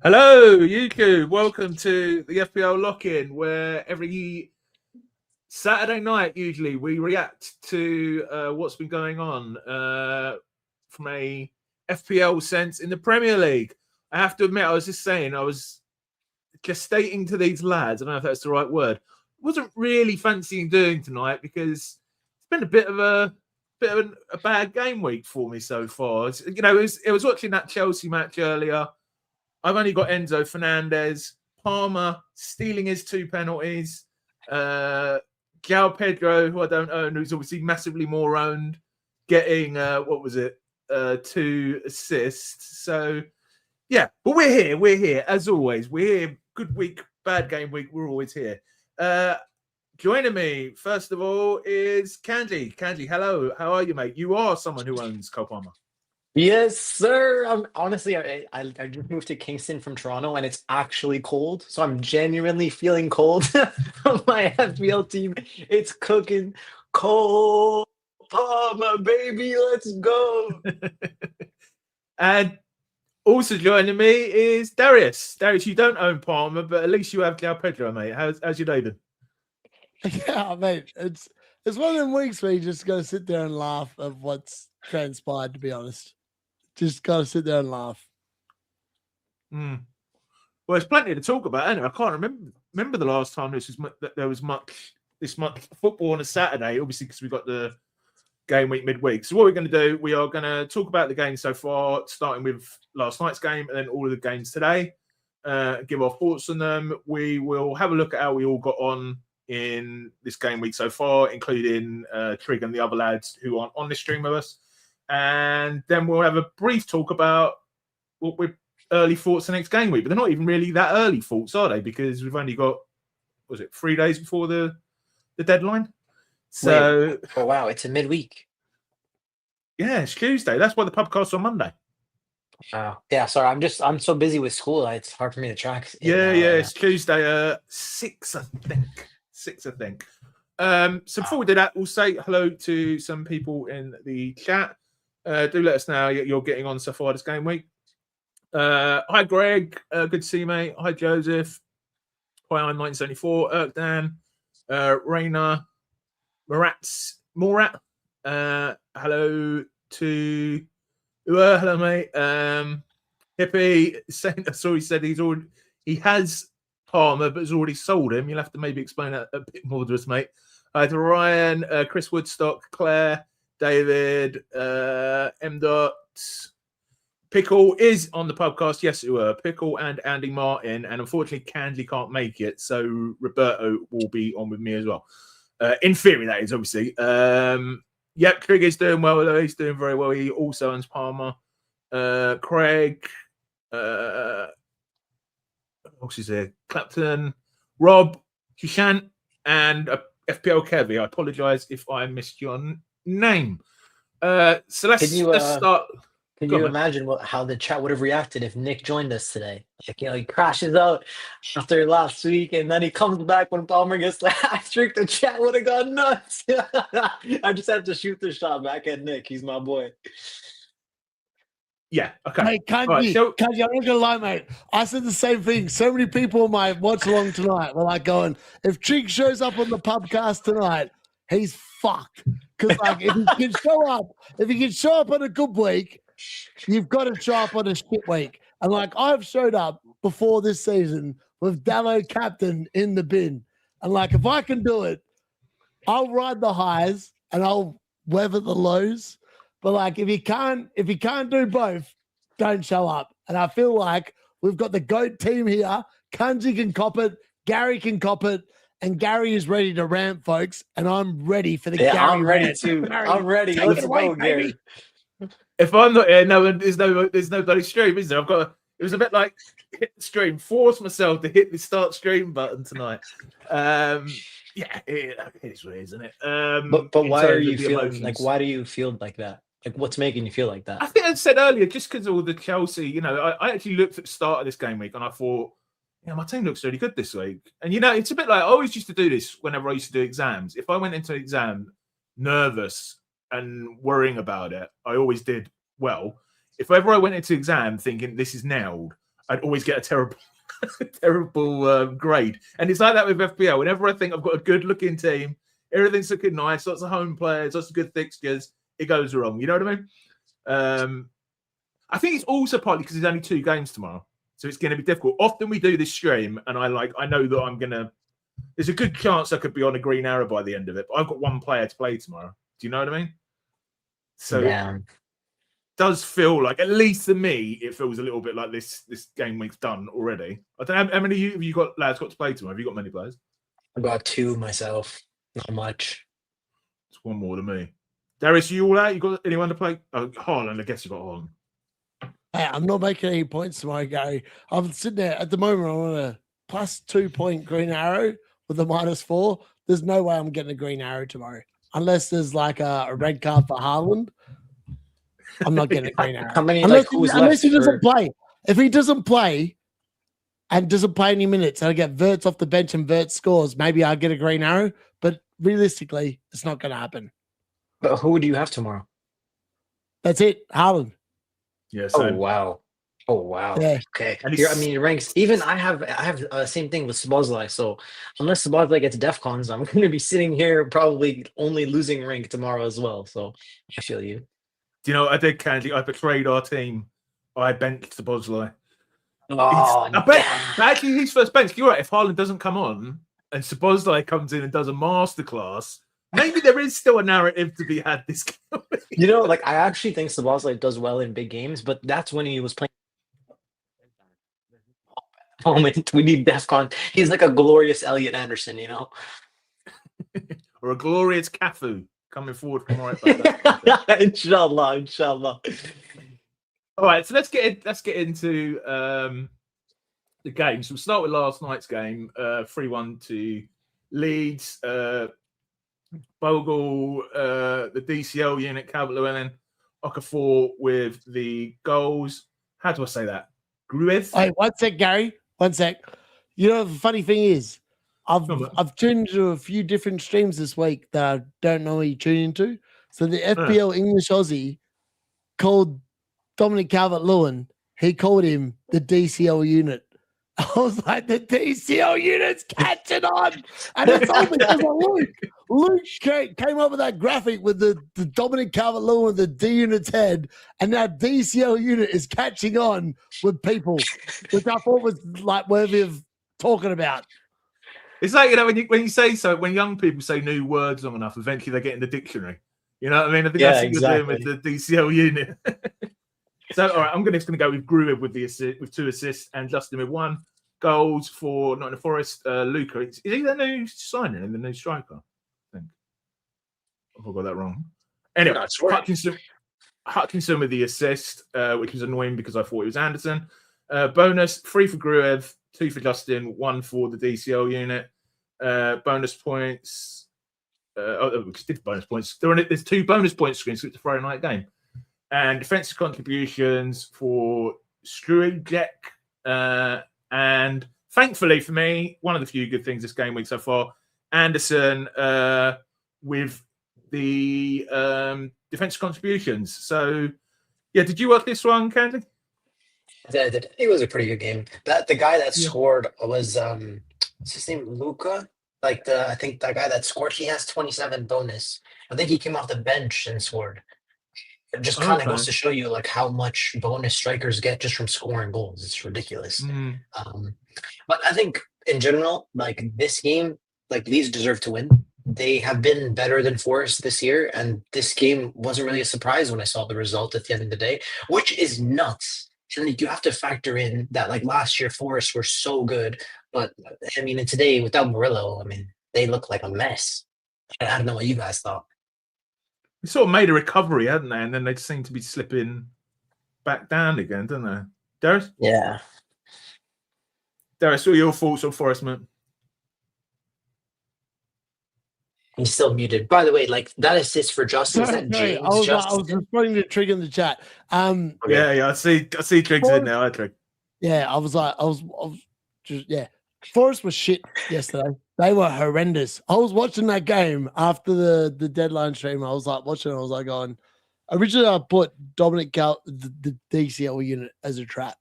Hello, YouTube. Welcome to the FPL Lock-In, where every Saturday night, usually, we react to what's been going on from a FPL sense in the Premier League. I have to admit, I was just stating to these lads, I don't know if that's the right word, wasn't really fancying doing tonight because it's been a bit of a bad game week for me so far. It was watching that Chelsea match earlier. I've only got Enzo Fernandez, Palmer stealing his 2 penalties, João Pedro, who I don't own, who's obviously massively more owned, getting 2 assists. So yeah, but we're here as always. We're here. Good week, bad game week. We're always here. Joining me first of all is Kanji. Kanji, hello. How are you, mate? You are someone who owns Cole Palmer. Yes, sir. Honestly, I just moved to Kingston from Toronto, and it's actually cold. So I'm genuinely feeling cold from my FPL team. It's cooking cold. Palmer, baby, let's go. And also joining me is Darius. Darius, you don't own Palmer, but at least you have João Pedro, mate. How's your day been? Yeah, mate. It's one of them weeks where you just got to sit there and laugh at what's transpired, to be honest. Just got to sit there and laugh. Well, there's plenty to talk about, anyway. I can't remember the last time there was this much football on a Saturday, obviously because we got the game week midweek. So what we're going to do, we are going to talk about the games so far, starting with last night's game and then all of the games today, give our thoughts on them. We will have a look at how we all got on in this game week so far, including Trig and the other lads who aren't on this stream with us. And then we'll have a brief talk about what we're early thoughts the next game week. But they're not even really that early thoughts, are they? Because we've only got, 3 days before the deadline? So, Wait, oh wow, it's a midweek. Yeah, it's Tuesday. That's why the PubCast's on Monday. Yeah, sorry, I'm so busy with school. It's hard for me to track. It's Tuesday, 6, I think. So before we do that, we'll say hello to some people in the chat. Do let us know how you're getting on so far this game week. Hi, Greg. Good to see you, mate. Hi, Joseph. Hi, I'm 1974. Erkdan. Raina. Morat. Hello to... hello, mate. Hippie. I saw he said he has Palmer, but has already sold him. You'll have to maybe explain that a bit more to us, mate. Hi to Ryan, Chris Woodstock, Claire, David, M. Dot. Pickle is on the podcast. Yes, it were. Pickle and Andy Martin. And unfortunately, Kanji can't make it. So Roberto will be on with me as well. In theory, that is, obviously. Yep, Trig is doing well, though. He's doing very well. He also owns Palmer. Craig. What's his here? Clapton, Rob, Shushan, and FPL Kevy. I apologise if I missed your name. So let's start. Can you imagine how the chat would have reacted if Nick joined us today? He crashes out after last week, and then he comes back when Palmer gets the hat-trick. The chat would have gone nuts. I just have to shoot the shot back at Nick. He's my boy. Yeah, okay. Mate, Kanji, I'm not gonna lie, mate. I said the same thing. So many people on my watch along tonight were like going, if Trig shows up on the PubCast tonight, he's fucked. Because if he can show up on a good week, you've got to show up on a shit week. And I've showed up before this season with Dallo captain in the bin. And if I can do it, I'll ride the highs and I'll weather the lows. But if you can't do both, don't show up. And I feel like we've got the GOAT team here. Kanji can cop it, Gary can cop it, and Gary is ready to rant, folks. And I'm ready for the Gary. I'm ready rant. too. Gary, I'm ready. Let's go, Gary. If I'm not here, there's no bloody stream, is there? It was a bit like hit the stream, force myself to hit the start stream button tonight. Yeah, it is what it is, isn't it? But why are you feeling why do you feel like that? What's making you feel like that? I think I said earlier, just because all the Chelsea, I actually looked at the start of this game week and I thought, my team looks really good this week. And, it's a bit like I always used to do this whenever I used to do exams. If I went into an exam nervous and worrying about it, I always did well. If ever I went into exam thinking this is nailed, I'd always get a terrible grade. And it's like that with FPL. Whenever I think I've got a good-looking team, everything's looking nice, lots of home players, lots of good fixtures, it goes wrong. You know what I mean? I think it's also partly because there's only 2 games tomorrow, so it's going to be difficult. Often we do this stream, and I know that I'm going to. There's a good chance I could be on a green arrow by the end of it, but I've got 1 player to play tomorrow. Do you know what I mean? So it does feel like, at least to me, it feels a little bit like this game week's done already. I don't know how many of you lads got to play tomorrow. Have you got many players? I've got 2 myself. Not much. It's 1 more than me. Darius, you all out? You got anyone to play? Oh, Haaland. I guess you got Haaland. Hey, I'm not making any points tomorrow, Gary. I'm sitting there at the moment. I'm on a +2 point green arrow with a -4. There's no way I'm getting a green arrow tomorrow, unless there's like a red card for Haaland. I'm not getting a green arrow. How many? Unless he doesn't play. If he doesn't play and doesn't play any minutes, and I get Verts off the bench and Verts scores, maybe I'll get a green arrow. But realistically, it's not going to happen. But who do you have tomorrow? That's it, Haaland. Yeah. Oh wow. Yeah. Okay. Here, I mean, it ranks. Even I have same thing with Szoboszlai. So unless Szoboszlai gets DEFCONs, I'm going to be sitting here probably only losing rank tomorrow as well. So I feel you. Do you know what I did, Kanji? I betrayed our team. I benched Szoboszlai. Oh, I bet actually his first bench. You're right. If Haaland doesn't come on and Szoboszlai comes in and does a masterclass, maybe there is still a narrative to be had this game. You know, like I actually think Szoboszlai does well in big games, but that's when he was playing. Moment we need DEFCON. He's like a glorious Elliot Anderson, you know, or a glorious Cafu coming forward from right back. Inshallah. All right, so let's get into the games. We'll start with last night's game, 3-1 to Leeds. Bogle, the DCL unit, Calvert-Lewin, Okafor with the goals. How do I say that? Gruev? Hey, one sec, Gary. One sec. You know, the funny thing is, I've tuned into a few different streams this week that I don't normally tune into. So the FPL English Aussie called Dominic Calvert-Lewin. He called him the DCL unit. I was like, the DCL unit's catching on. And it's all because of Luke. Luke came up with that graphic with the Dominic Calvert-Lewin with the D unit's head, and that DCL unit is catching on with people, which I thought was like worthy of talking about. It's like, you know, when you say so, when young people say new words long enough, eventually they get in the dictionary. You know what I mean? I think that's what you're doing with the DCL unit. So, all right, I'm just going to go with Gruev with 2 assists and Justin with 1 goals for Nottingham Forest. Luca, is he the new signing and the new striker? I think I got that wrong. Anyway, Hutchinson with the assist, which was annoying because I thought it was Anderson. Bonus 3 for Gruev, 2 for Justin, 1 for the DCL unit. Bonus points. Bonus points. There's 2 bonus point screens, so it's a Friday night game. And defensive contributions for Struijek. And thankfully for me, one of the few good things this game week so far, Anderson with the defensive contributions. So, yeah, did you watch this one, Candy? It was a pretty good game. The guy that scored was what's his name? Luca. I think that guy that scored, he has 27 bonus. I think he came off the bench and scored. It just kind of goes to show you like how much bonus strikers get just from scoring goals. It's ridiculous. But I think in general, like this game, like Leeds deserve to win. They have been better than Forest this year, and this game wasn't really a surprise when I saw the result at the end of the day, which is nuts. And you have to factor in that like last year Forest were so good, but I mean, and today without Murillo, I mean, they look like a mess. I don't know what you guys thought. They sort of made a recovery, hadn't they? And then they seem to be slipping back down again, don't they? Darius? Yeah. Darius, what are your thoughts on Forest, man? He's still muted. By the way, like that assist for Justin, is that James I was responding to Trig in the chat. Yeah, I see Trig's in now, Trig. Yeah, I was Forest was shit yesterday. They were horrendous. I was watching that game after the deadline stream. I was like watching. I was like going. Originally, I put Dominic the DCL unit as a trap.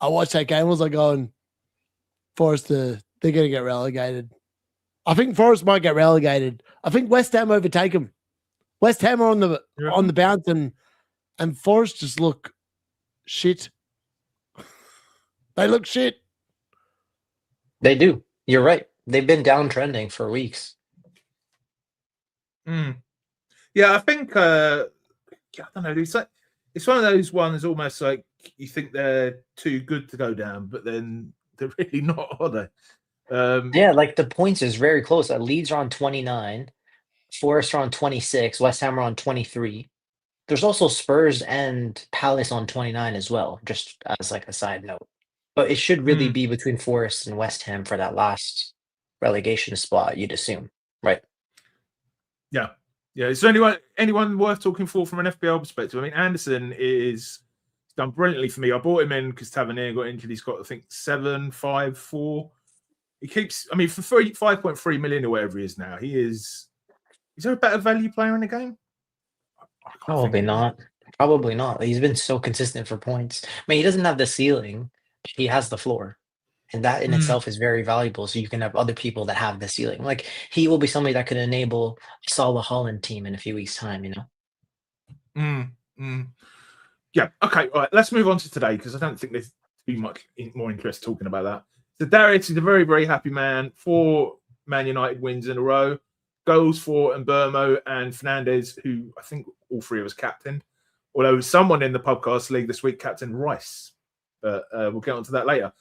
I watched that game. I was like going, Forest, they're going to get relegated. I think Forest might get relegated. I think West Ham overtake them. West Ham are on the bounce, and Forest just look shit. They look shit. They do. You're right. They've been downtrending for weeks. Yeah, I think I don't know. It's one of those ones almost like you think they're too good to go down, but then they're really not, are they? Yeah, like the points is very close. Leeds are on 29, Forest are on 26, West Ham are on 23. There's also Spurs and Palace on 29 as well, just as like a side note. But it should really be between Forest and West Ham for that last relegation spot, you'd assume, right? Yeah. Is there anyone worth talking for from an FPL perspective? I mean, Anderson is done brilliantly for me. I bought him in because Tavernier got injured. He's got, I think, 7.54. He keeps, I mean, for 5.3 million or whatever he is now, is there a better value player in the game? Probably not. Probably not. He's been so consistent for points. I mean, he doesn't have the ceiling. He has the floor. And that in itself is very valuable. So you can have other people that have the ceiling. Like he will be somebody that could enable Salah Holland team in a few weeks' time, you know? Yeah. Okay. All right. Let's move on to today because I don't think there's too much more interest talking about that. So Darius is a very, very happy man. 4 Man United wins in a row. Goals for Mbeumo and Fernandez, who I think all 3 of us captained. Although someone in the podcast league this week captained Rice. But we'll get onto that later.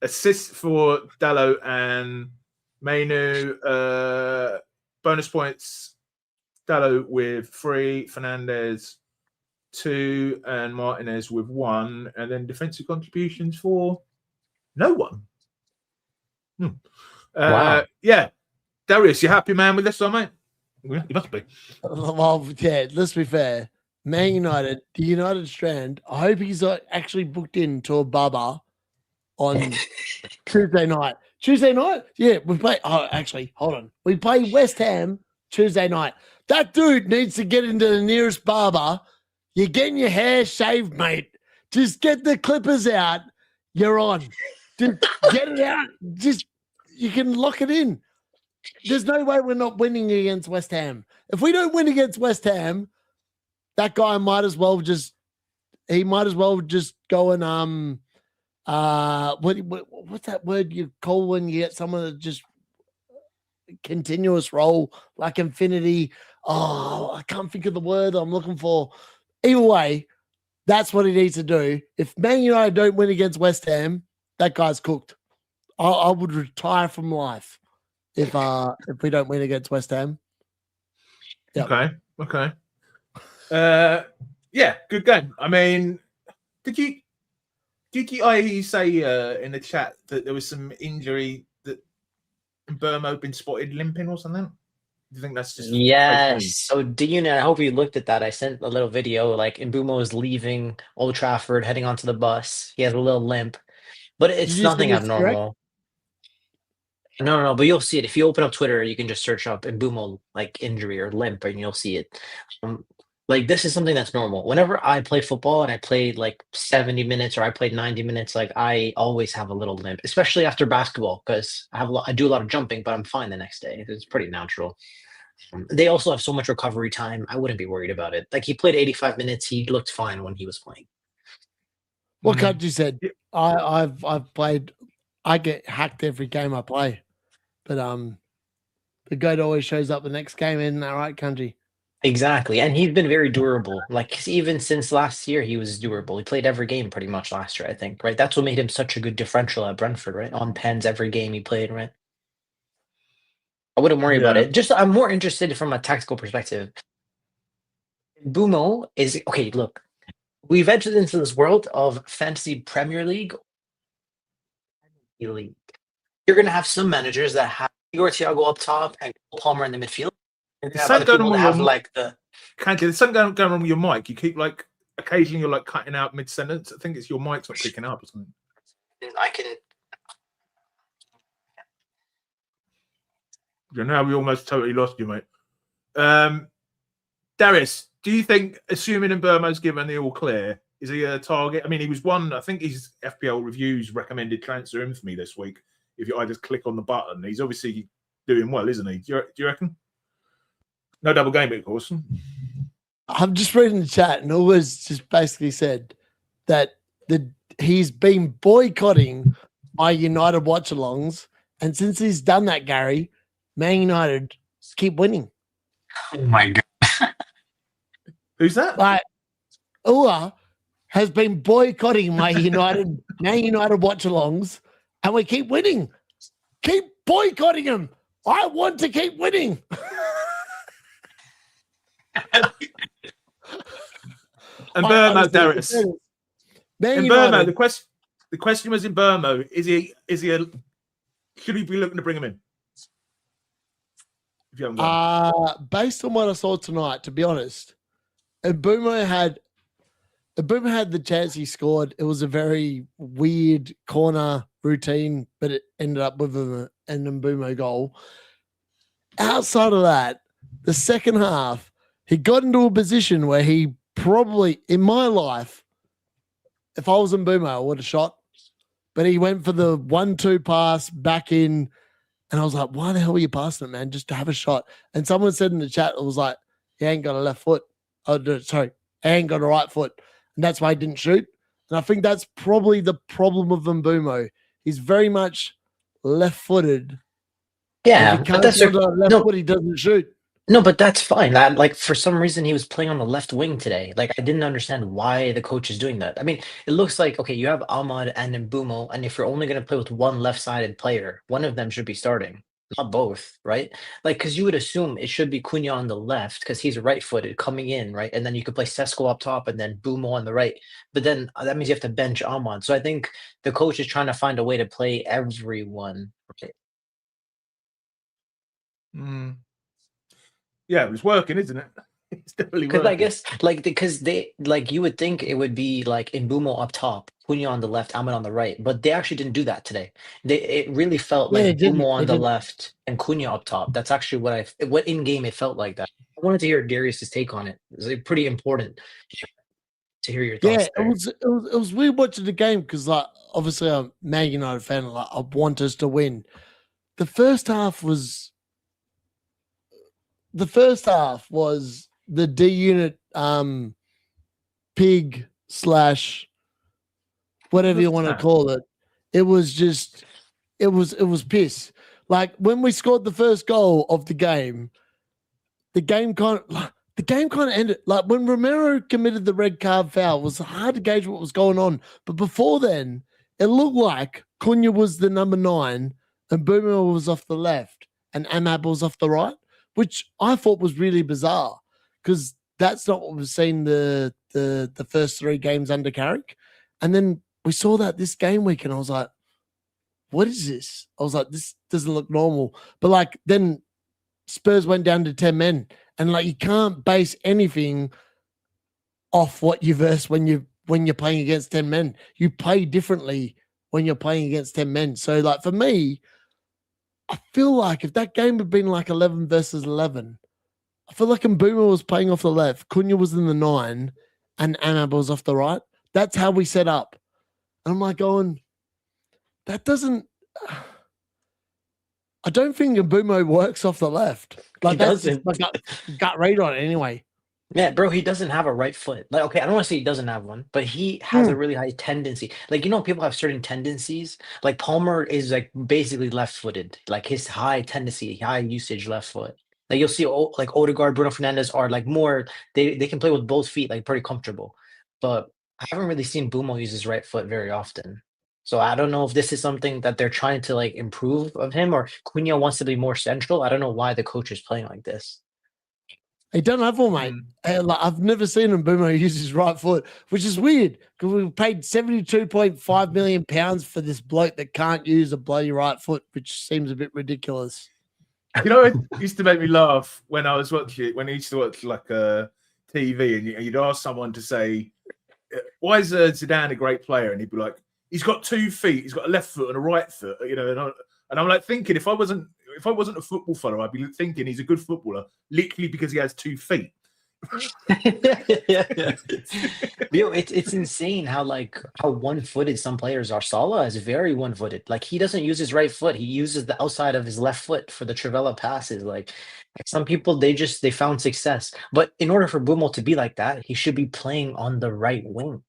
Assists for Dallo and Mainu. Bonus points. Dallo with 3, Fernandez 2, and Martinez with 1, and then defensive contributions for no one. Wow. Yeah, Darius, you happy man with this one, mate? You must be. Well, yeah. Let's be fair. Man United, the United Strand. I hope he's actually booked into a bubba on Tuesday night. Tuesday night? Yeah, we play. Oh, actually, hold on. We play West Ham Tuesday night. That dude needs to get into the nearest barber. You're getting your hair shaved, mate. Just get the clippers out. You're on. Just get it out. Just you can lock it in. There's no way we're not winning against West Ham. If we don't win against West Ham, that guy might as well just go and what's that word you call when you get someone that just continuous roll like infinity? Oh, I can't think of the word I'm looking for. Either way, that's what he needs to do. If Man United don't win against West Ham, that guy's cooked. I would retire from life if we don't win against West Ham. Yep. Okay. Yeah, good game. I mean, did you say in the chat that there was some injury that Burmo been spotted limping or something? Do you think that's just yes? So D-Unit, I hope you looked at that. I sent a little video. Like Mbeumo is leaving Old Trafford, heading onto the bus. He has a little limp, but it's nothing abnormal. No. But you'll see it if you open up Twitter. You can just search up Mbeumo like injury or limp, and you'll see it. Like this is something that's normal. Whenever I play football and I played like 70 minutes or I played 90 minutes, like I always have a little limp, especially after basketball because I do a lot of jumping, but I'm fine the next day. It's pretty natural. They also have so much recovery time. I wouldn't be worried about it. Like he played 85 minutes. He looked fine when he was playing. What Kanji said, I've played. I get hacked every game I play, but the goat always shows up the next game. Isn't that right, Kanji? Exactly. And he's been very durable. Like even since last year, he was durable. He played every game pretty much last year, I think, right? That's what made him such a good differential at Brentford, right? On pens every game he played, right? I wouldn't worry about it. Just I'm more interested from a tactical perspective. Mbeumo is okay, look. We've entered into this world of fantasy Premier League. You're gonna have some managers that have Igor Thiago up top and Palmer in the midfield. There's something going on with your mic. You keep like occasionally you're like cutting out mid sentence. I think it's your mic's not picking up or something. I can. Now we almost totally lost you, mate. Darius, do you think, assuming Mbeumo's given the all clear, Is he a target? I mean, he was one. I think his FPL reviews recommended transfer him for me this week. If I just click on the button, he's obviously doing well, isn't he? Do you reckon? No double game, of course. I'm just reading the chat, and always just basically said that he's been boycotting my United watch-alongs, and since he's done that, Gary, Man United keep winning. Oh my god! Who's that? Like, Ua has been boycotting my Man United watch-alongs, and we keep winning. Keep boycotting him. I want to keep winning. And Burmo, Darius. Man In United, Burmo, the question was in Burmo. Should we be looking to bring him in? If you haven't got based on what I saw tonight, to be honest, Mbumo had the chance he scored. It was a very weird corner routine, but it ended up with an Mbumo goal. Outside of that, the second half, he got into a position where he probably, in my life, if I was Mbumo, I would have shot. But he went for the 1-2 pass back in, and I was like, why the hell are you passing it, man? Just to have a shot. And someone said in the chat, it was like, he ain't got a left foot. He ain't got a right foot. And that's why he didn't shoot. And I think that's probably the problem with Mbumo. He's very much left-footed. Yeah, If he but can't that's put it on left foot, he doesn't shoot. no, but that's fine. Like for some reason he was playing on the left wing today. Like I didn't understand why the coach is doing that. I mean, it looks like okay, you have Ahmad and Mbumo, and if you're only going to play with one left-sided player, one of them should be starting, not both, right? Like because you would assume it should be Cunha on the left because he's right-footed coming in, right? And then you could play Sesko up top and then Mbumo on the right. But then that means you have to bench Ahmad. So I think the coach is trying to find a way to play everyone. Right? Yeah, it was working, isn't it? It's definitely Because working. I guess because they you would think it would be like Mbumo up top, Cunha on the left, Ahmed on the right, but they actually didn't do that today. It really felt like Yeah, it didn't. Mbumo on It the didn't. left and Cunha up top. That's actually what in game it felt like that. I wanted to hear Darius's take on it. It's like, pretty important to hear your thoughts. Yeah, it was weird watching the game because, like, obviously I'm a Man United fan. Like, I want us to win. The first half was the D-Unit pig / whatever you want to call it. It was just it was piss. Like when we scored the first goal of the game kind of ended. Like when Romero committed the red card foul, it was hard to gauge what was going on. But before then, it looked like Cunha was the number 9 and Boomer was off the left and Amab was off the right, which I thought was really bizarre because that's not what we've seen the first 3 games under Carrick. And then we saw that this game week and I was like, what is this? I was like, this doesn't look normal. But like then Spurs went down to 10 men and like you can't base anything off what you verse when you're playing against 10 men. You play differently when you're playing against 10 men. So like for me, I feel like if that game had been like 11 versus 11, I feel like Mbuma was playing off the left, Cunha was in the 9, and Amab was off the right. That's how we set up. And I'm like going, that doesn't... I don't think Mbuma works off the left. Like that's just my gut read on it anyway. Yeah, bro, he doesn't have a right foot. Like, okay, I don't want to say he doesn't have one, but he has a really high tendency. Like, you know, people have certain tendencies. Like Palmer is like basically left-footed. Like his high tendency, high usage left foot. Like you'll see, like Odegaard, Bruno Fernandes are like more. They can play with both feet, like pretty comfortable. But I haven't really seen Bumo use his right foot very often. So I don't know if this is something that they're trying to like improve of him, or Cunha wants to be more central. I don't know why the coach is playing like this. He don't have one, mate. Like, I've never seen Mbuma use his right foot, which is weird because we paid £72.5 million for this bloke that can't use a bloody right foot, which seems a bit ridiculous. You know, it used to make me laugh when I was watching, when I used to watch like TV, and you'd ask someone to say, "Why is Zidane a great player?" And he'd be like, "He's got 2 feet. He's got a left foot and a right foot." You know, and I'm like thinking, if I wasn't a football follower, I'd be thinking he's a good footballer literally because he has 2 feet. Yeah. Yo, it's insane how one-footed some players are. Salah is very one-footed. Like he doesn't use his right foot. He uses the outside of his left foot for the Trivela passes. Like some people, they found success. But in order for Bumo to be like that, he should be playing on the right wing.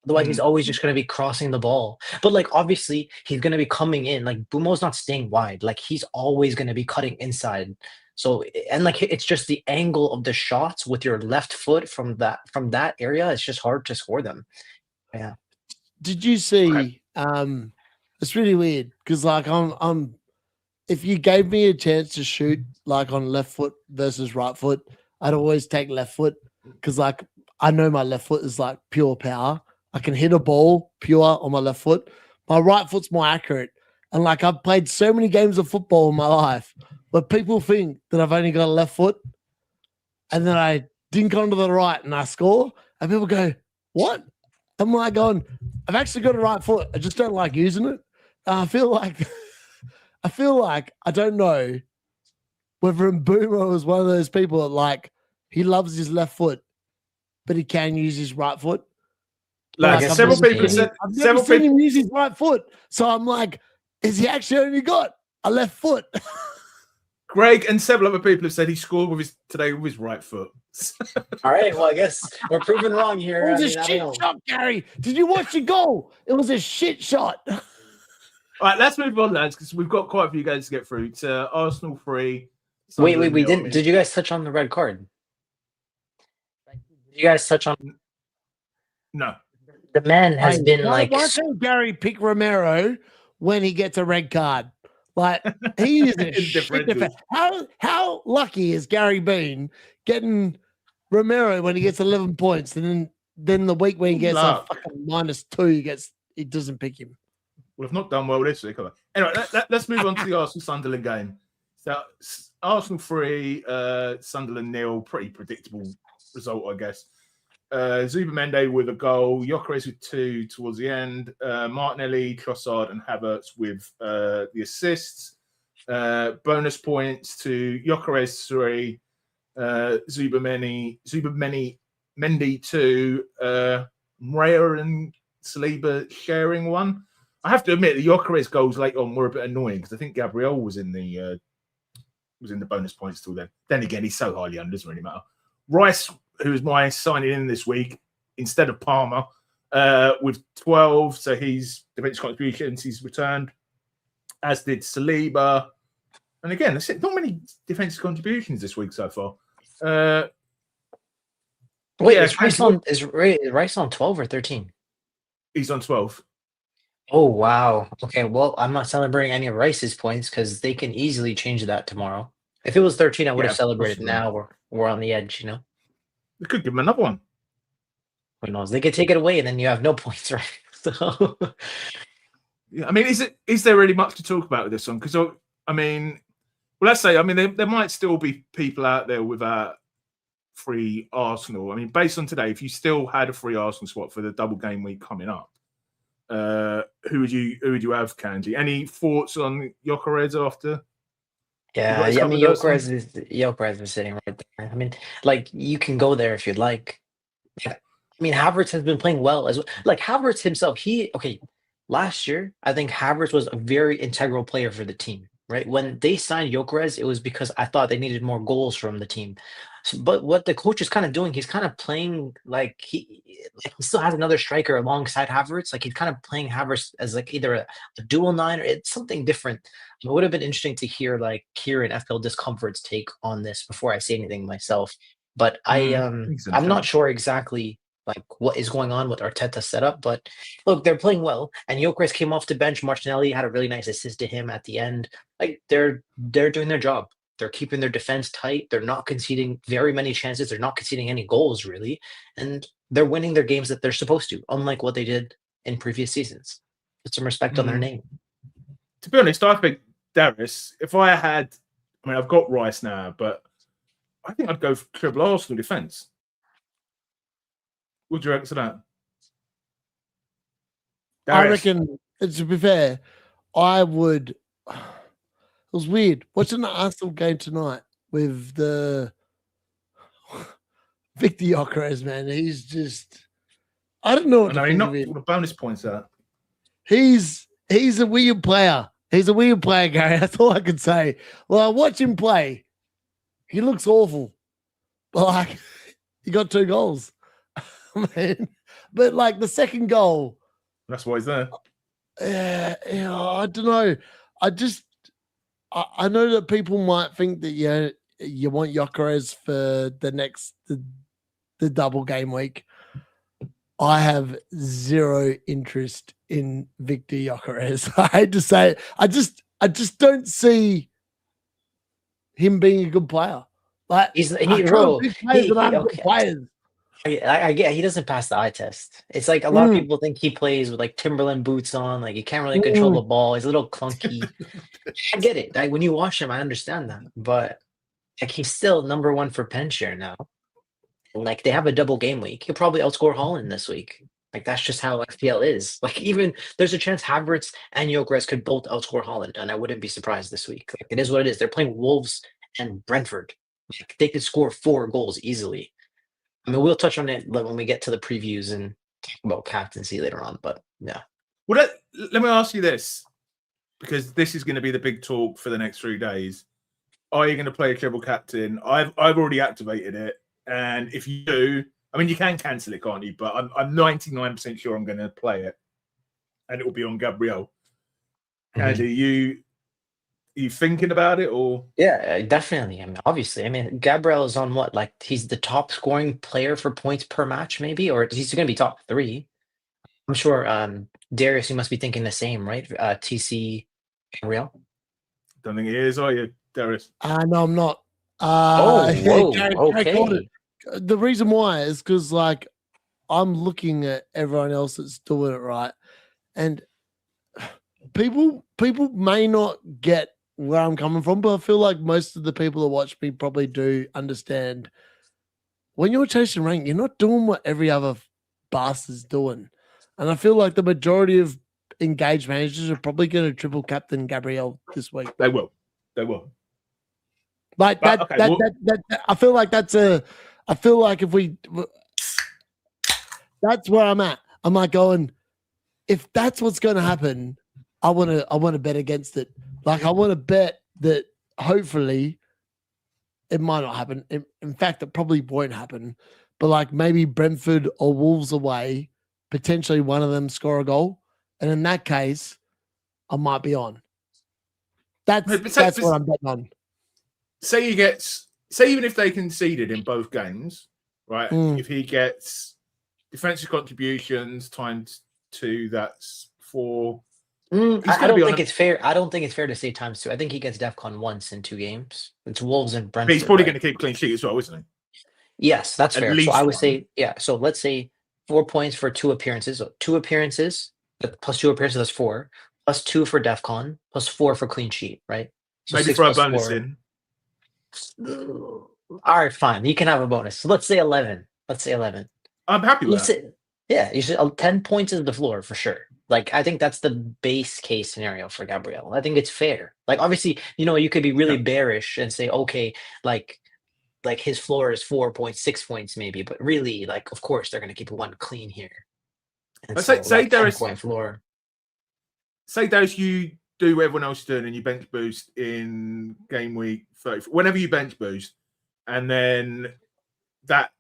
Otherwise, he's always just going to be crossing the ball. But like, obviously, he's going to be coming in. Like Bumo's not staying wide. Like he's always going to be cutting inside. So and like it's just the angle of the shots with your left foot from that area. It's just hard to score them. Yeah. Did you see? It's really weird because like I'm. If you gave me a chance to shoot like on left foot versus right foot, I'd always take left foot because like I know my left foot is like pure power. I can hit a ball pure on my left foot. My right foot's more accurate. And like I've played so many games of football in my life, but people think that I've only got a left foot and then I dink onto the right and I score. And people go, what? I'm like going, I've actually got a right foot. I just don't like using it. I feel like I don't know whether Boomer is one of those people that like he loves his left foot, but he can use his right foot. Like several people said, I've never seen him use his right foot. So I'm like, is he actually only got a left foot? Greg and several other people have said he scored today with his right foot. All right, well, I guess we're proven wrong here. It was a shit shot, Gary. Did you watch the goal? It was a shit shot. All right, let's move on, lads, because we've got quite a few games to get through. It's Arsenal 3. Wait, we didn't. Did you guys touch on the red card? Did you guys touch on? No. The man has been like. Why can't Gary pick Romero when he gets a red card? Like he is a shit defender. How lucky is Gary been getting Romero when he gets 11 points, and then the week when he gets a fucking -2, he doesn't pick him. Well, I've not done well this week. Anyway, let's move on to the Arsenal-Sunderland game. So Arsenal 3, Sunderland 0. Pretty predictable result, I guess. Zubamende with a goal, Gyökeres with 2 towards the end, Martinelli, Trossard, and Havertz with the assists. Bonus points to Gyökeres 3, Mendy 2, Raya and Saliba sharing 1. I have to admit the Gyökeres goals late on were a bit annoying because I think Gabriel was in the bonus points till then. Then again, he's so highly under, doesn't really matter. Rice, who was my signing in this week instead of Palmer, with 12. So he's defensive contributions he's returned, as did Saliba. And again, that's it. Not many defensive contributions this week so far. Wait, is Rice on 12 or 13? He's on 12. Oh, wow. Okay, well, I'm not celebrating any of Rice's points because they can easily change that tomorrow. If it was 13, I would have celebrated. Now we're on the edge, you know? They could give him another one. Who knows? They could take it away and then you have no points, right? So, yeah, I mean, is there really much to talk about with this one? Because, I mean, well, let's say, I mean, there might still be people out there without free Arsenal. I mean, based on today, if you still had a free Arsenal spot for the double game week coming up, who would you have, Kanji? Any thoughts on Gyökeres after? Yeah, I mean, Gyökeres is sitting right there. I mean, like, you can go there if you'd like. Yeah. I mean, Havertz has been playing well as well. Like, Havertz himself, last year, I think Havertz was a very integral player for the team, right? When they signed Gyökeres, it was because I thought they needed more goals from the team. But what the coach is kind of doing, he's kind of playing like he still has another striker alongside Havertz. Like he's kind of playing Havertz as like either a dual 9 or it's something different. It would have been interesting to hear like Kieran FPL Discomfort's take on this before I say anything myself. But I'm not sure exactly like what is going on with Arteta's setup. But look, they're playing well, and Gyökeres came off the bench. Martinelli had a really nice assist to him at the end. Like they're doing their job. They're keeping their defense tight. They're not conceding very many chances. They're not conceding any goals, really. And they're winning their games that they're supposed to, unlike what they did in previous seasons. Put some respect on their name. To be honest, I think, Darius, if I had, I mean, I've got Rice now, but I think I'd go for triple Arsenal defence. What do you reckon to that? Darius? I reckon, to be fair, I would... It was weird watching the Arsenal game tonight with the Victor Gyökeres, man, he's just, I don't know what to he think knocked of him. all the bonus points out. He's a weird player. He's a weird player, Gary. That's all I can say. Well, I watch him play. He looks awful. But like, he got 2 goals. Man. But like the second goal. That's why he's there. I don't know. I know that people might think that you want Gyökeres for the double game week. I have zero interest in Victor Gyökeres. I hate to say it. I just don't see him being a good player. Like players. I get he doesn't pass the eye test. It's like a lot of people think he plays with like Timberland boots on, like he can't really control the ball. He's a little clunky. I get it. Like when you watch him, I understand that. But like he's still number 1 for pen share now. And like they have a double game week. He'll probably outscore Haaland this week. Like that's just how FPL is. Like even there's a chance Havertz and Gyökeres could both outscore Haaland, and I wouldn't be surprised this week. Like it is what it is. They're playing Wolves and Brentford. Like, they could score 4 goals easily. I mean, we'll touch on it when we get to the previews and talk about captaincy later on. But yeah. Well, let me ask you this, because this is going to be the big talk for the next 3 days. Are you going to play a triple captain? I've already activated it, and if you do, I mean, you can cancel it, can't you? But I'm 99% sure I'm going to play it, and it will be on Gabriel. And are you thinking about it, or? Yeah, definitely. I mean, obviously, Gabriel is on what? Like he's the top scoring player for points per match, maybe, or he's going to be top 3. I'm sure. Darius, you must be thinking the same, right? TC Gabriel. Don't think he is, are you, Darius? No, I'm not. Okay. The reason why is because like I'm looking at everyone else that's doing it right, and people may not get where I'm coming from, but I feel like most of the people that watch me probably do understand. When you're chasing rank, you're not doing what every other bastard's doing, and I feel like the majority of engaged managers are probably going to triple captain Gabriel this week. They will. Like that. I feel like that's a. I feel like that's where I'm at. I'm like going, if that's what's going to happen, I want to bet against it. Like I want to bet that hopefully it might not happen. In fact, it probably won't happen. But like maybe Brentford or Wolves away, potentially one of them score a goal, and in that case, I might be on. That's what I'm betting on. Say even if they conceded in both games, right? If he gets defensive contributions times 2, that's 4. I don't think it's fair. I don't think it's fair to say times 2. I think he gets DEFCON once in 2 games. It's Wolves and Brentford. But he's probably going to keep clean sheet as well, isn't he? Yes, that's fair. So I would say, yeah. So let's say 4 points for 2 appearances. So 2 appearances plus 2 appearances, that's 4. Plus 2 for DEFCON. Plus 4 for clean sheet, right? So maybe throw a bonus in. All right, fine. You can have a bonus. So let's say 11. I'm happy with that. Yeah, you should, 10 points is the floor for sure. Like I think that's the base case scenario for Gabriel. I think it's fair. Like obviously, you could be really bearish and say, okay, like his floor is 4.6 points maybe, but really, like of course they're going to keep 1 clean here. And say Darius, point floor. Say Darius, you do what everyone else is doing and you bench boost in game week 30, whenever you bench boost, and then that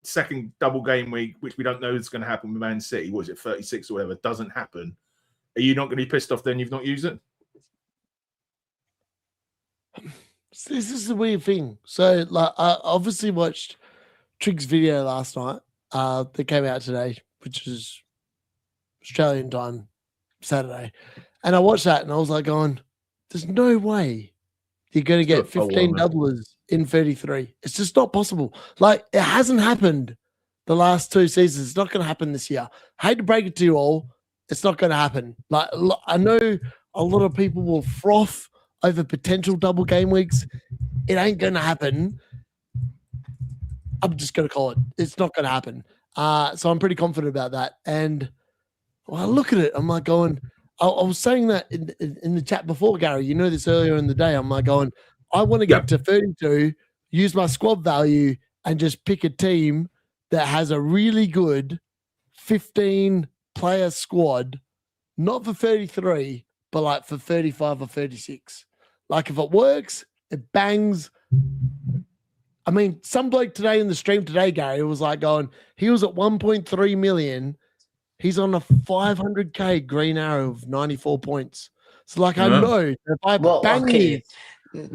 second double game week, which we don't know is going to happen with Man City, was it 36 or whatever, doesn't happen. Are you not going to be pissed off then you've not used it? This is a weird thing. So, like, I obviously watched Trig's video last night that came out today, which is Australian time, Saturday. And I watched that and I was like going, there's no way you're going to get 15 doublers in 33. It's just not possible. Like, it hasn't happened the last 2 seasons. It's not going to happen this year. I hate to break it to you all. It's not going to happen. Like, I know a lot of people will froth over potential double game weeks. It ain't going to happen. I'm just going to call it. It's not going to happen. So I'm pretty confident about that. And when I look at it, I'm like going, I was saying that in the chat before, Gary, this earlier in the day. I'm like going, I want to get to 32, use my squad value, and just pick a team that has a really good 15-player squad, not for 33, but like for 35 or 36. Like if it works, it bangs. I mean, some bloke today in the stream today, Gary, was like going, he was at 1.3 million. He's on a 500k green arrow of 94 points. So like I know if I bang this,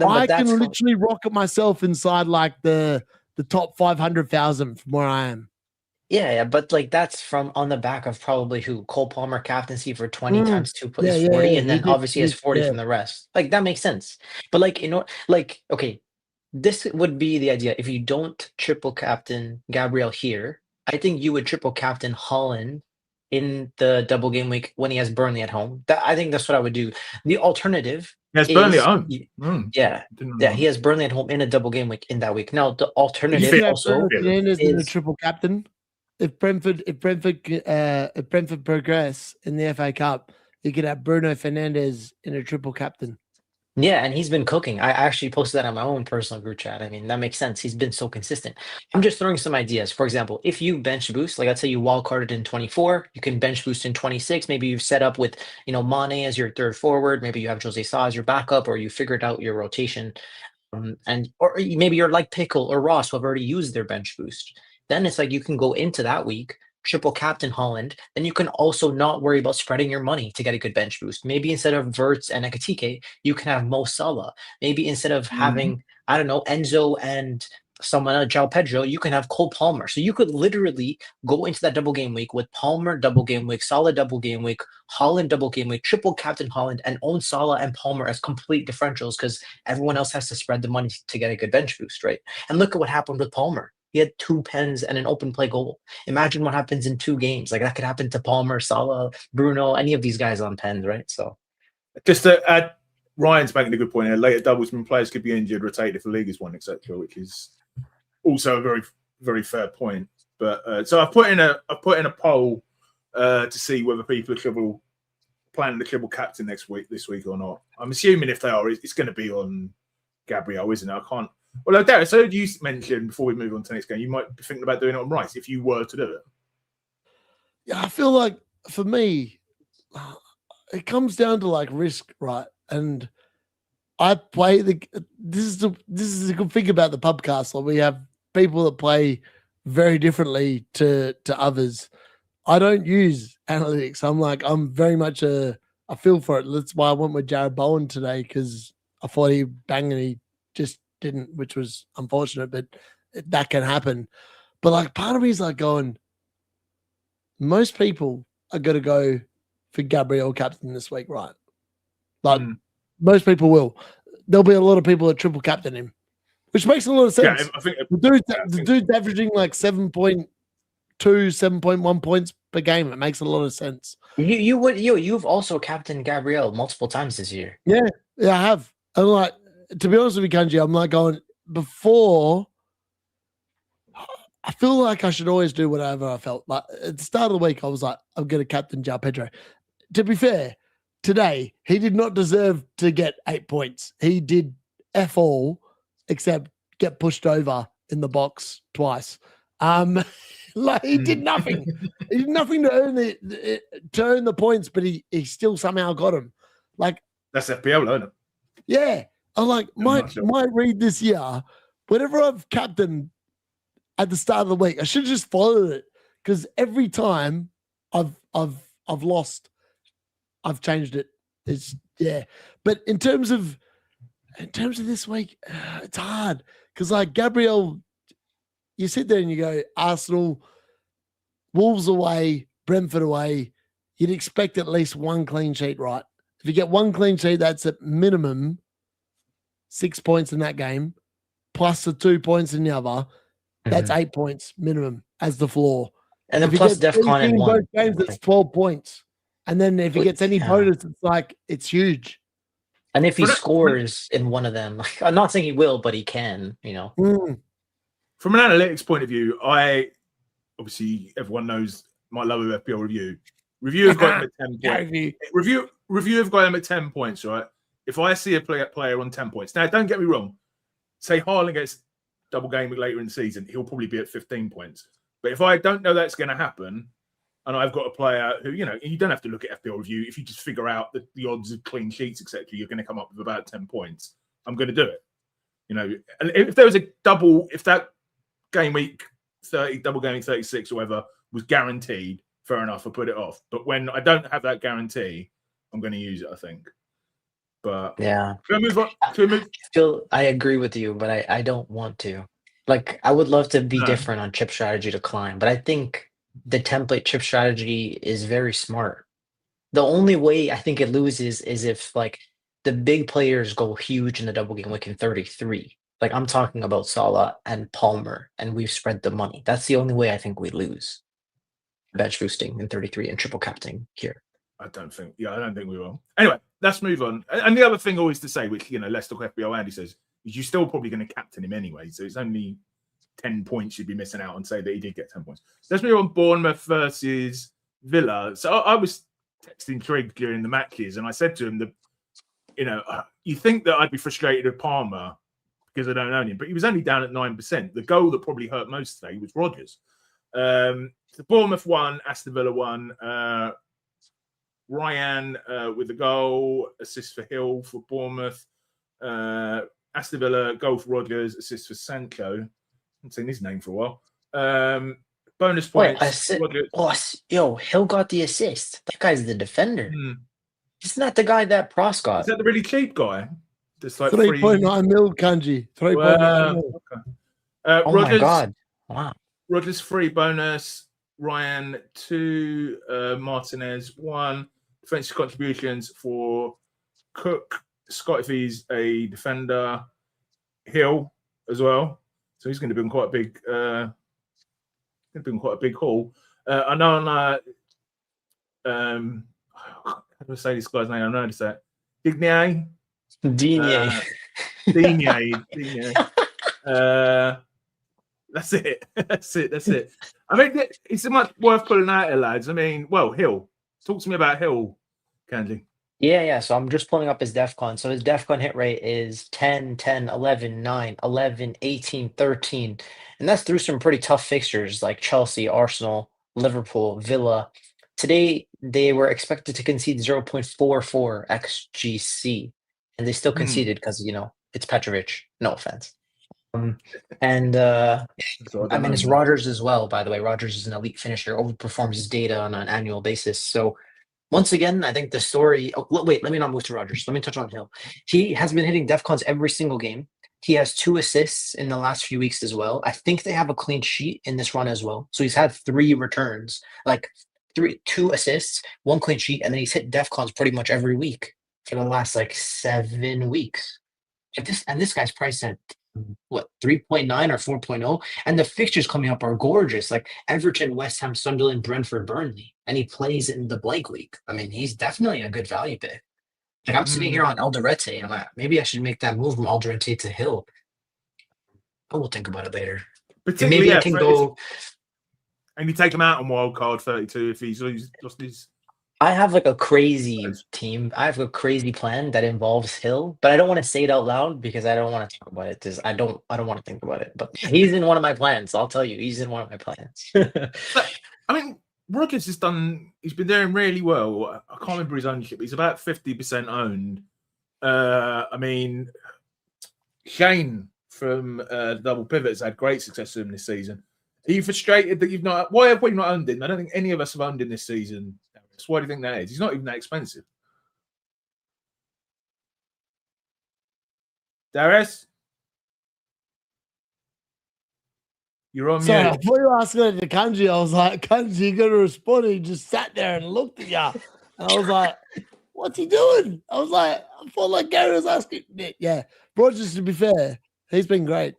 I can literally rocket myself inside like the top 500,000 from where I am. Yeah, but like that's from on the back of probably who Cole Palmer captaincy for 20 times 2 is 40, and then obviously has 40 from the rest. Like that makes sense. But like okay, this would be the idea. If you don't triple captain Gabriel here, I think you would triple captain Holland in the double game week when he has Burnley at home. I think that's what I would do. The alternative is Burnley at home. Yeah, he has Burnley at home in a double game week in that week. Now the alternative also is a triple captain. If Brentford progress in the FA Cup, you could have Bruno Fernandes in a triple captain. Yeah, and he's been cooking. I actually posted that on my own personal group chat. I mean, that makes sense. He's been so consistent. I'm just throwing some ideas. For example, if you bench boost, like let's say you wildcarded in 24, you can bench boost in 26. Maybe you've set up with, Mane as your third forward. Maybe you have Jose Sa as your backup, or you figured out your rotation. Or maybe you're like Pickle or Ross who have already used their bench boost. Then it's like you can go into that week, triple captain Holland, then you can also not worry about spreading your money to get a good bench boost. Maybe instead of Verts and Ekatike, you can have Mo Salah. Maybe instead of having, I don't know, Enzo and someone, João Pedro, you can have Cole Palmer. So you could literally go into that double game week with Palmer double game week, Salah double game week, Holland double game week, triple captain Holland, and own Salah and Palmer as complete differentials because everyone else has to spread the money to get a good bench boost, right? And look at what happened with Palmer. He had 2 pens and an open play goal. Imagine what happens in 2 games. Like that could happen to Palmer, Salah, Bruno, any of these guys on pens, right? So, just to add, Ryan's making a good point here. Later doubles when players could be injured, rotated if the league is won, etc., which is also a very, very fair point. But so I've put in a poll to see whether people are planning the triple captain this week or not. I'm assuming if they are, it's going to be on Gabriel, isn't it? I can't. Well, Darius, so you mentioned before we move on to the next game, you might be thinking about doing it on Rice if you were to do it. Yeah, I feel like for me, it comes down to like risk, right? And I play this is a good thing about the PubCast. Like we have people that play very differently to others. I don't use analytics. I'm very much I feel for it. That's why I went with Jared Bowen today because I thought he'd bang and he just didn't, which was unfortunate, but that can happen. But like part of me is like going, most people are going to go for Gabriel captain this week, right? Like most people will. There'll be a lot of people that triple captain him, which makes a lot of sense. Yeah, I think the dude's averaging like 7.2, 7.1 points per game. It makes a lot of sense. You've also captained Gabriel multiple times this year. Yeah, I have. And like, to be honest with you, Kanji, I'm like going before. I feel like I should always do whatever I felt. Like at the start of the week, I was like, I'm going to captain João Pedro. To be fair, today he did not deserve to get 8 points. He did F all except get pushed over in the box twice. Like he did nothing. He did nothing to earn the points, but he still somehow got them. Like that's FPL, isn't it? Yeah. I'm like, might read this year, whenever I've captained at the start of the week, I should have just followed it because every time I've lost, I've changed it. But in terms of this week, it's hard because like Gabriel, you sit there and you go Arsenal, Wolves away, Brentford away. You'd expect at least 1 clean sheet, right? If you get 1 clean sheet, that's at minimum 6 points in that game, plus the 2 points in the other. That's 8 points minimum as the floor. And then plus DEFCON in both games, that's 12 points. And then if he gets any bonus, it's like it's huge. And if he scores in one of them, like, I'm not saying he will, but he can, From an analytics point of view, obviously everyone knows my love of FPL review. Review have got him at 10 points. Review have got him at 10 points, right? If I see a player on 10 points, now don't get me wrong. Say Haaland gets double game week later in the season, he'll probably be at 15 points. But if I don't know that's going to happen, and I've got a player who, you don't have to look at FPL review. If you just figure out the odds of clean sheets, etc., you're going to come up with about 10 points. I'm going to do it. And if there was a double, if that game week 30, double game week 36 or whatever was guaranteed, fair enough, I'll put it off. But when I don't have that guarantee, I'm going to use it, I think. But yeah, can we move on? I agree with you, but I don't want to. Like, I would love to be No. different on chip strategy to climb, but I think the template chip strategy is very smart. The only way I think it loses is if like the big players go huge in the double game week in 33. Like, I'm talking about Salah and Palmer, and we've spread the money. That's the only way I think we lose. Bench boosting in 33 and triple captain here. I don't think we will. Anyway, let's move on. And the other thing always to say, which, let's talk FBO, Andy says, is you're still probably going to captain him anyway. So it's only 10 points you'd be missing out on, say that he did get 10 points. Let's move on. Bournemouth versus Villa. So I was texting Trig during the matches, and I said to him that, you think that I'd be frustrated with Palmer because I don't own him, but he was only down at 9%. The goal that probably hurt most today was Rodgers. The Bournemouth won, Aston Villa won. Ryan with a goal, assist for Hill for Bournemouth. Aston Villa, goal for Rodgers, assist for Sancho. I haven't seen his name for a while. Bonus points. Hill got the assist. That guy's the defender. Isn't that the guy that Pross got? Is that the really cheap guy? That's like 3.9 mil, Kanji. 3.9 mil. Oh Rodgers, my God. Wow. Rodgers 3 bonus. Ryan 2. Martinez 1. Defensive contributions for Cook. Scott, if he's a defender. Hill as well. So he's going to be in quite a big haul. I know on how do I say this guy's name? I know how to say it. Digne. That's it. That's it. I mean, it's much worth pulling out here, lads. I mean, Hill. Talk to me about Hill, Kanji. Yeah. So I'm just pulling up his DEFCON. So his DEFCON hit rate is 10, 10, 11, 9, 11, 18, 13. And that's through some pretty tough fixtures like Chelsea, Arsenal, Liverpool, Villa. Today, they were expected to concede 0.44 XGC. And they still conceded because, it's Petrovic. No offense. It's Rodgers as well, by the way. Rodgers is an elite finisher, overperforms his data on an annual basis. So once again, I think the story... wait, let me not move to Rodgers. Let me touch on Hill. He has been hitting DEFCONs every single game. He has 2 assists in the last few weeks as well. I think they have a clean sheet in this run as well. So he's had 3 returns, 2 assists, 1 clean sheet, and then he's hit DEFCONs pretty much every week for the last 7 weeks. And this guy's priced at 3.9 or 4.0, and the fixtures coming up are gorgeous, like Everton, West Ham, Sunderland, Brentford, Burnley, and he plays in the blank week. I mean, he's definitely a good value pick. I'm sitting here on Alderete, and I'm like, maybe I should make that move from Alderete to Hill. But we'll think about it later. Maybe I can go. And you take him out on wildcard 32 if he's lost his. I have a crazy team. I have a crazy plan that involves Hill, but I don't want to say it out loud because I don't want to talk about it. I don't want to think about it. But he's in one of my plans. I'll tell you, he's in one of my plans. I mean, Rodgers has done. He's been doing really well. I can't remember his ownership. He's about 50% owned. I mean, Shane from Double Pivot has had great success with him this season. Are you frustrated that you've not? Why have we not owned him? I don't think any of us have owned him this season. Why do you think that is? He's not even that expensive. Darius? You're on Sorry, mute. I thought you were asking it to Kanji. I was like, Kanji, you got to respond. He just sat there and looked at you. And I was like, what's he doing? I was like, I felt like Gary was asking. Yeah, Rodgers, to be fair, he's been great.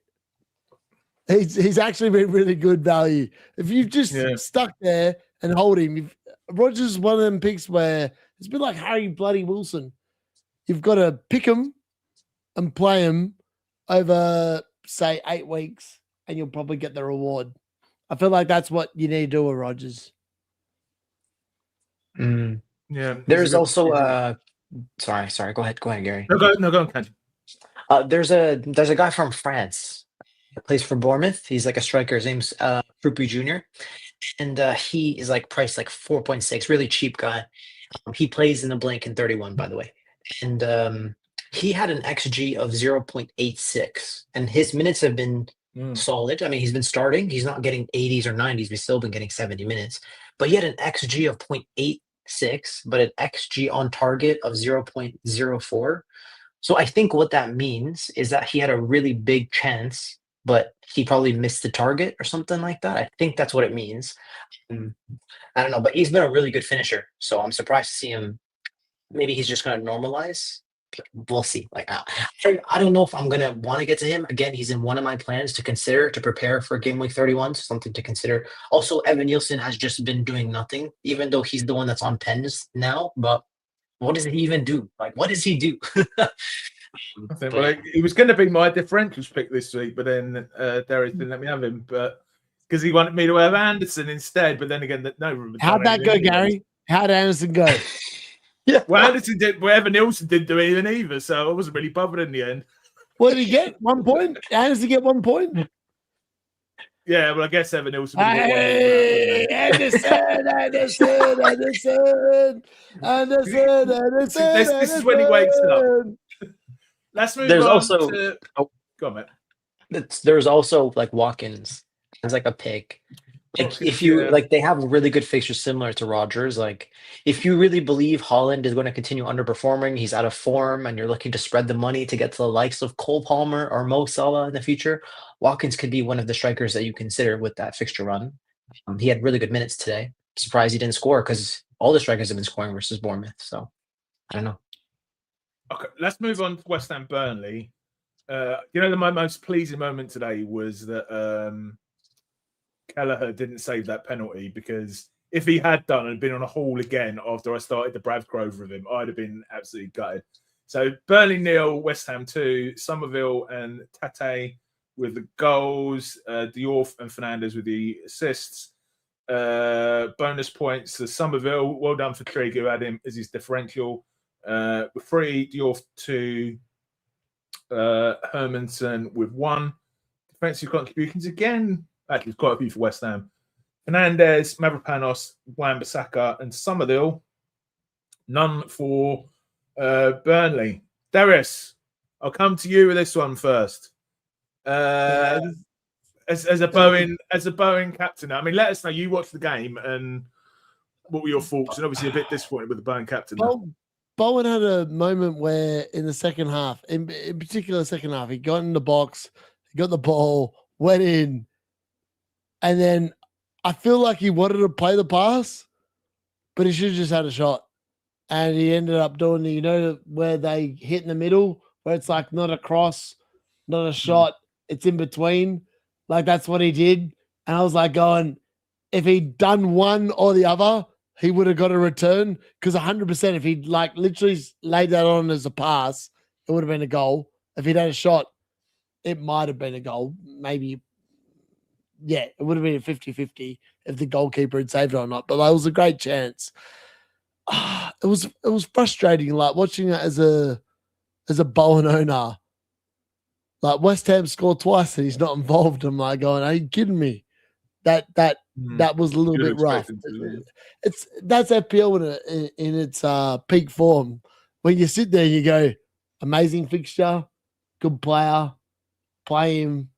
He's actually been really good value. If you've just stuck there and hold him, Rodgers is one of them picks where it's a bit like Harry bloody Wilson. You've got to pick him and play him over, say, 8 weeks, and you'll probably get the reward. I feel like that's what you need to do with Rodgers. Yeah. There's also sorry. Go ahead, Gary. No, go on, Kanji. There's a guy from France. Plays for Bournemouth. He's like a striker. His name's Frupi Jr. And he is like priced like 4.6, really cheap guy. He plays in the blank in 31, by the way. And he had an XG of 0.86. And his minutes have been solid. I mean, he's been starting. He's not getting 80s or 90s. He's still been getting 70 minutes. But he had an XG of 0.86, but an XG on target of 0.04. So I think what that means is that he had a really big chance, but he probably missed the target or something like that. I think that's what it means. I don't know, but he's been a really good finisher. So I'm surprised to see him. Maybe he's just going to normalize. We'll see. Like, I don't know if I'm going to want to get to him. Again, he's in one of my plans to consider to prepare for game week 31. So something to consider. Also, Evan Nielsen has just been doing nothing, even though he's the one that's on pens now. But what does he even do? Like, what does he do? I think, well, he was going to be my differentials pick this week, but then Darius didn't let me have him. But because he wanted me to have Anderson instead. But then again, no. How'd that go, Gary? How'd Anderson go? Yeah. Well, Anderson did. Well, Evan Nielsen didn't do anything either, so I wasn't really bothered in the end. What did he get? 1 point? Anderson get 1 point? Yeah, well, I guess Evan Nielsen. Hey, Anderson. This is when he wakes up. Let's move There's on also to... Go on, mate. There's also like Watkins as like a pick. Like if you like, they have really good fixtures similar to Rodgers. Like if you really believe Holland is going to continue underperforming, he's out of form, and you're looking to spread the money to get to the likes of Cole Palmer or Mo Salah in the future, Watkins could be one of the strikers that you consider with that fixture run. He had really good minutes today. Surprised he didn't score because all the strikers have been scoring versus Bournemouth. So I don't know. Okay, let's move on to West Ham Burnley. My most pleasing moment today was that Kelleher didn't save that penalty, because if he had done and been on a haul again after I started the Bravgrove with him, I'd have been absolutely gutted. So Burnley 0, West Ham 2, Somerville and Tate with the goals, Diorf and Fernandez with the assists. Bonus points to Somerville. Well done for Trig, who had him as his differential. 3, Diorf 2, Hermanson with 1. Defensive contributions again. Actually, quite a few for West Ham. Fernandez, Mavropanos, Wan-Bissaka, and Somerville. None for Burnley. Darius, I'll come to you with this one first. As a Bowen captain, I mean, let us know. You watched the game, and what were your thoughts? And obviously, a bit disappointed with the Bowen captain. Well, Bowen had a moment where, in the second half, in particular, second half, he got in the box, he got the ball, went in. And then I feel like he wanted to play the pass, but he should have just had a shot. And he ended up doing where they hit in the middle, where it's like not a cross, not a shot, it's in between. Like that's what he did. And I was like going, if he'd done one or the other, he would have got a return. Because 100%, if he'd like literally laid that on as a pass, it would have been a goal. If he'd had a shot, it might have been a goal. Maybe. Yeah, it would have been a 50-50 if the goalkeeper had saved it or not. But that was a great chance. It was frustrating, like watching it as a Bowen owner. Like West Ham scored twice and he's not involved. I'm like going, are you kidding me? That was a little bit rough. That's FPL in its peak form. When you sit there, you go, amazing fixture, good player, play him.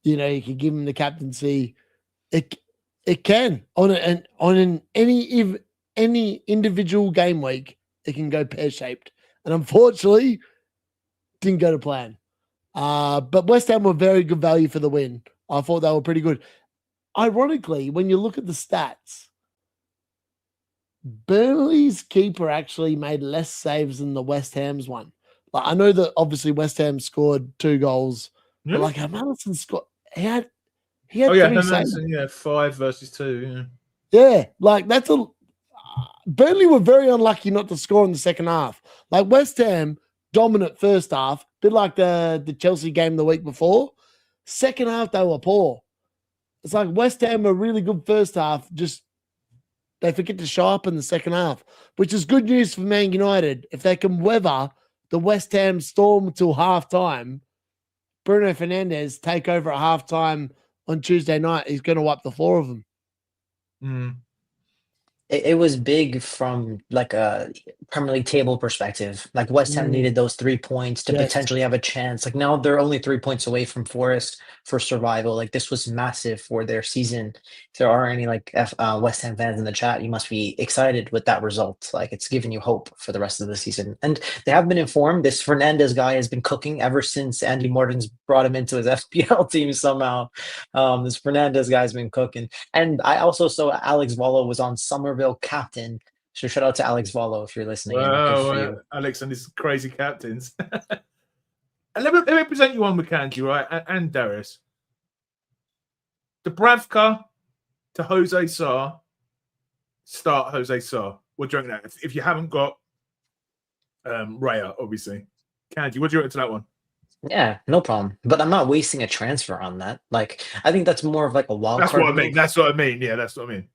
You can give him the captaincy. It can on any individual game week, it can go pear shaped, and unfortunately, didn't go to plan. But West Ham were very good value for the win. I thought they were pretty good. Ironically, when you look at the stats, Burnley's keeper actually made less saves than the West Ham's one. Like I know that obviously West Ham scored 2 goals, but like Madison scored. He had 3 saves. 5 versus 2. Yeah, like that's Burnley were very unlucky not to score in the second half. Like West Ham, dominant first half, bit like the Chelsea game the week before. Second half, they were poor. It's like West Ham were really good first half, just they forget to show up in the second half, which is good news for Man United. If they can weather the West Ham storm till half time, Bruno Fernandes take over at halftime on Tuesday night, he's going to wipe the floor of them. Mm. It was big from like a Premier League table perspective. Like West Ham needed those 3 points to potentially have a chance. Like now they're only 3 points away from Forest for survival. Like this was massive for their season. If there are any like West Ham fans in the chat, you must be excited with that result. Like it's giving you hope for the rest of the season. And they have been informed this Fernandes guy has been cooking ever since Andy Morton's brought him into his FPL team somehow. This Fernandes guy's been cooking. And I also saw Alex Wallo was on Somerville captain. So shout out to Alex Wallo if you're listening. Wow, Alex and his crazy captains. And let me present you one with Kanji, right? And Darius. Dubravka to Jose Sarr. Start Jose Sarr. What do you reckon that? If you haven't got Raya, obviously. Kanji, what do you reckon to that one? Yeah, no problem. But I'm not wasting a transfer on that. Like, I think that's more of like a wild That's card what I mean. move. That's what I mean. Yeah, that's what I mean.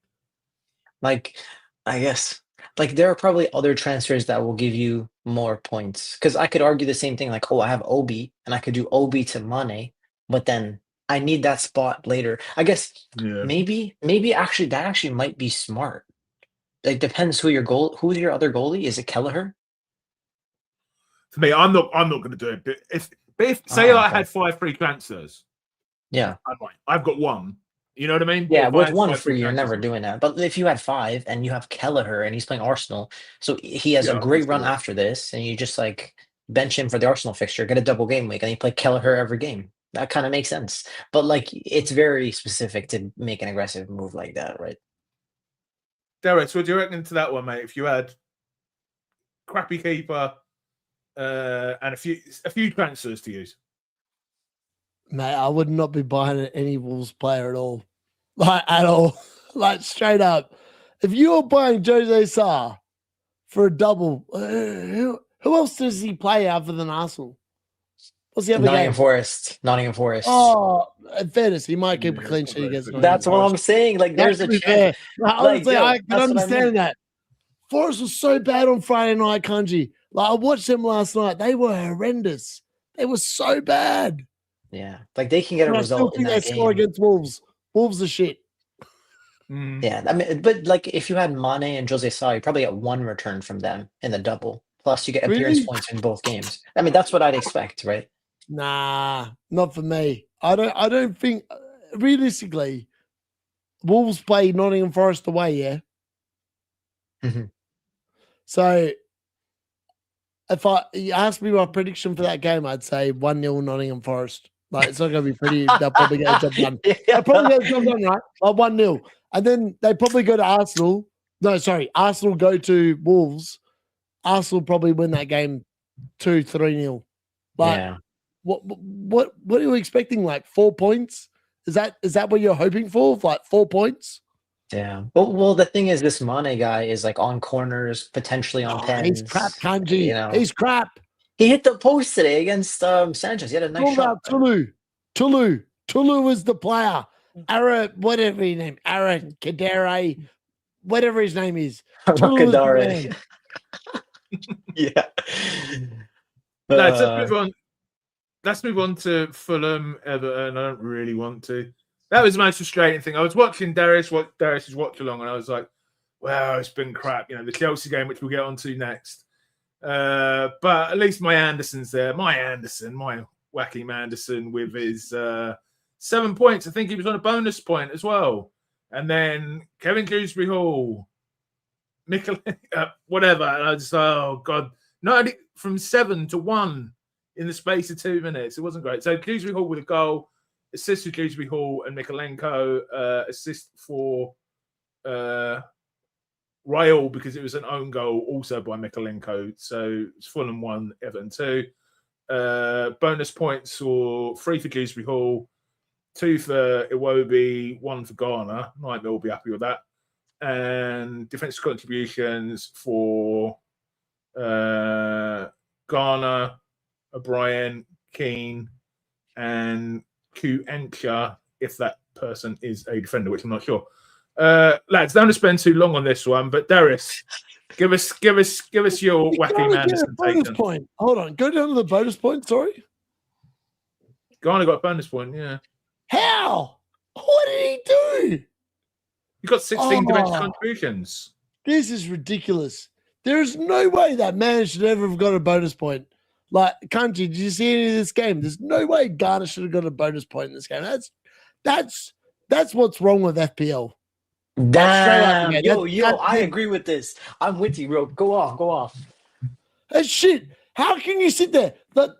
Like, I guess, like there are probably other transfers that will give you more points. Because I could argue the same thing, like, oh, I have Obi, and I could do Obi to Mane, but then I need that spot later. I guess maybe actually that actually might be smart. Like, depends who's your other goalie? Is it Kelleher? For me, I'm not going to do it. But if say I had 5 free transfers, yeah, I've got one. You know what I mean? Yeah, with 1 free, you're never doing that. But if you had 5 and you have Kelleher and he's playing Arsenal, so he has a great run after this, and you just like bench him for the Arsenal fixture, get a double game week, and you play Kelleher every game. That kind of makes sense. But like, it's very specific to make an aggressive move like that, right? Derek, what do you reckon to that one, mate? If you had crappy keeper and a few transfers to use. Mate, I would not be buying any Wolves player at all. Like, at all. Like, straight up. If you're buying Jose Sarr for a double, who else does he play other than Arsenal? What's the other game? Nottingham Forest. Oh, in fairness, he might keep a clean sheet against Nottingham. That's what I'm saying. Like, there's a chance. Honestly, I can understand that. Forest was so bad on Friday night, Kanji. Like, I watched them last night. They were horrendous. They were so bad. Yeah, like they can get a result in that game. Score against Wolves. Wolves are shit. Yeah, I mean, but like if you had Mane and Jose Sarr, you probably get 1 return from them in the double. Plus, you get appearance points in both games. I mean, that's what I'd expect, right? Nah, not for me. I don't think realistically, Wolves play Nottingham Forest away. Yeah. Mm-hmm. So, if you ask me my prediction for that game, I'd say 1-0 Nottingham Forest. Like, it's not going to be pretty. They'll probably get a job done. They'll probably get a job done, right? Like 1-0. And then they probably go to Arsenal. No, sorry. Arsenal go to Wolves. Arsenal probably win that game 2-3-0. Like, what are you expecting? Like 4 points? Is that what you're hoping for? Like 4 points? Yeah. Well, the thing is, this Mane guy is like on corners, potentially on pens. He's crap, Kanji. You know? He's crap. He hit the post today against Sanchez. He had a nice shot. Tulu is the player. Whatever his name, Aaron Kadere, whatever his name is. Kadere. Yeah. Let's move on to Fulham, Everton. I don't really want to. That was the most frustrating thing. I was watching Darius's watch along, and I was like, "Wow, it's been crap." You know, the Chelsea game, which we'll get onto next. But at least my Anderson's there. My wacky Manderson with his 7 points. I think he was on a bonus point as well. And then Kevin Dewsbury Hall, whatever. And I was oh God, not only from 7 to 1 in the space of 2 minutes. It wasn't great. So Dewsbury Hall with a goal, assist for Dewsbury Hall and Mikolenko, assist for Rail because it was an own goal also by Mikolenko. So it's Fulham 1, Everton 2. Bonus points or 3 for Dewsbury Hall, 2 for Iwobi, 1 for Ghana. Nightmare will be happy with that. And defensive contributions for Ghana, O'Brien, Keane, and Kuencha, if that person is a defender, which I'm not sure. Lads, don't spend too long on this one, but Darius, give us your wacky Manderson take. Point. Hold on, go down to the bonus point. Sorry. Garner got a bonus point, yeah. How? What did he do? You got 16 dimension Oh. contributions. This is ridiculous. There is no way that man should ever have got a bonus point. Like, Kanji, did you see any of this game? There's no way Garner should have got a bonus point in this game. That's what's wrong with FPL. Damn, Straight up, yo, I agree with this. I'm with you, bro. Go off. That's shit. How can you sit there? But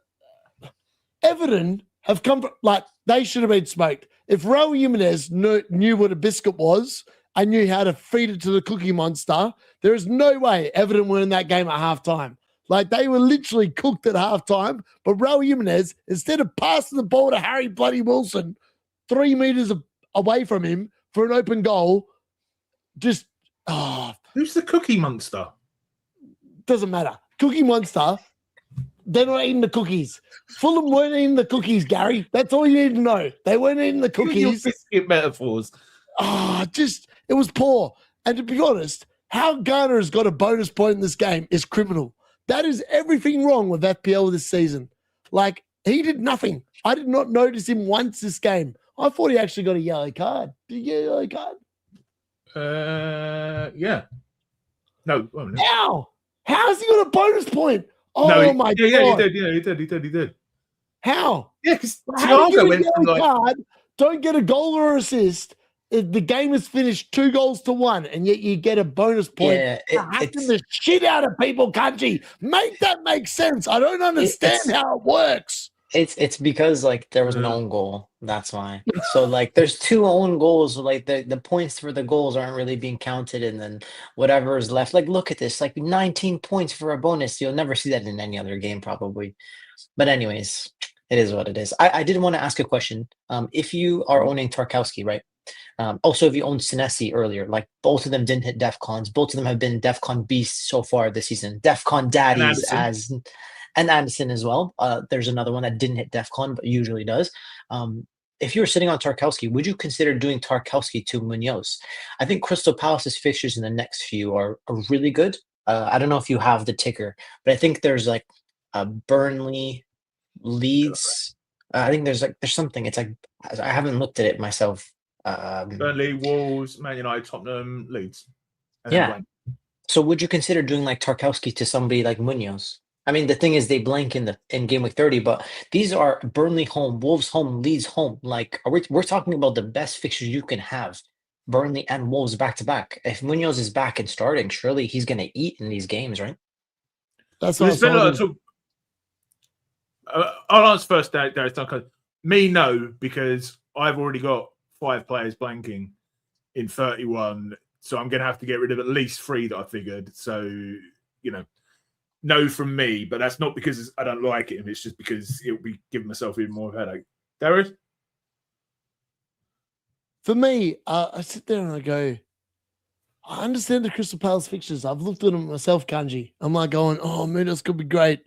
Everton have come from, like, they should have been smoked. If Raul Jimenez knew what a biscuit was and knew how to feed it to the Cookie Monster, there is no way Everton were in that game at halftime. Like, they were literally cooked at halftime, but Raul Jimenez, instead of passing the ball to Harry bloody Wilson 3 meters away from him for an open goal, just, Who's the Cookie Monster? doesn't matter. Cookie Monster, they're not eating the cookies. Fulham weren't eating the cookies, Gary. That's all you need to know. They weren't eating the Your cookies. biscuit metaphors. It was poor. And to be honest, how Garner has got a bonus point in this game is criminal. That is everything wrong with FPL this season. Like, he did nothing. I did not notice him once this game. I thought he actually got a yellow card. Did he get a yellow card? Yeah. No. How? How has he got a bonus point? Oh, no, my God. Yeah, he did. How? Yeah, because How do you Thiago get went a from yellow like... card, don't get a goal or assist, if the game is finished 2-1, and yet you get a bonus point. Yeah, hacking the shit out of people, Kanji. Make that make sense. I don't understand how it works. It's because like there was an own goal. That's why. So like there's 2 own goals. Like the points for the goals aren't really being counted, and then whatever is left. Like look at this. Like 19 points for a bonus. You'll never see that in any other game probably. But anyways, it is what it is. I did want to ask a question. If you are owning Tarkowski, right? Also, if you owned Senesi earlier, like both of them didn't hit DEFCONs. Both of them have been DEFCON beasts so far this season. DEFCON daddies and Anderson as well. There's another one that didn't hit DEFCON, but usually does. If you were sitting on Tarkowski, would you consider doing Tarkowski to Munoz? I think Crystal Palace's fixtures in the next few are really good. I don't know if you have the ticker, but I think there's like Burnley, Leeds. I think there's something. It's like I haven't looked at it myself. Burnley, Wolves, Man United, Tottenham, Leeds. Yeah. So would you consider doing like Tarkowski to somebody like Munoz? I mean, the thing is they blank in game week 30, but these are Burnley home, Wolves home, Leeds home. Like we're talking about the best fixtures you can have. Burnley and Wolves back to back. If Munoz is back and starting, surely he's going to eat in these games, right? That's what there's been a lot of talk. I'll answer first, Darius Duncan. Me, no, because I've already got 5 players blanking in 31, so I'm going to have to get rid of at least 3 that I figured. So, no from me, but that's not because I don't like him. It's just because it'll be giving myself even more of a headache. Darius? For me, I sit there and I go, I understand the Crystal Palace fixtures. I've looked at them myself, Kanji. I'm like going, oh, Munoz could be great.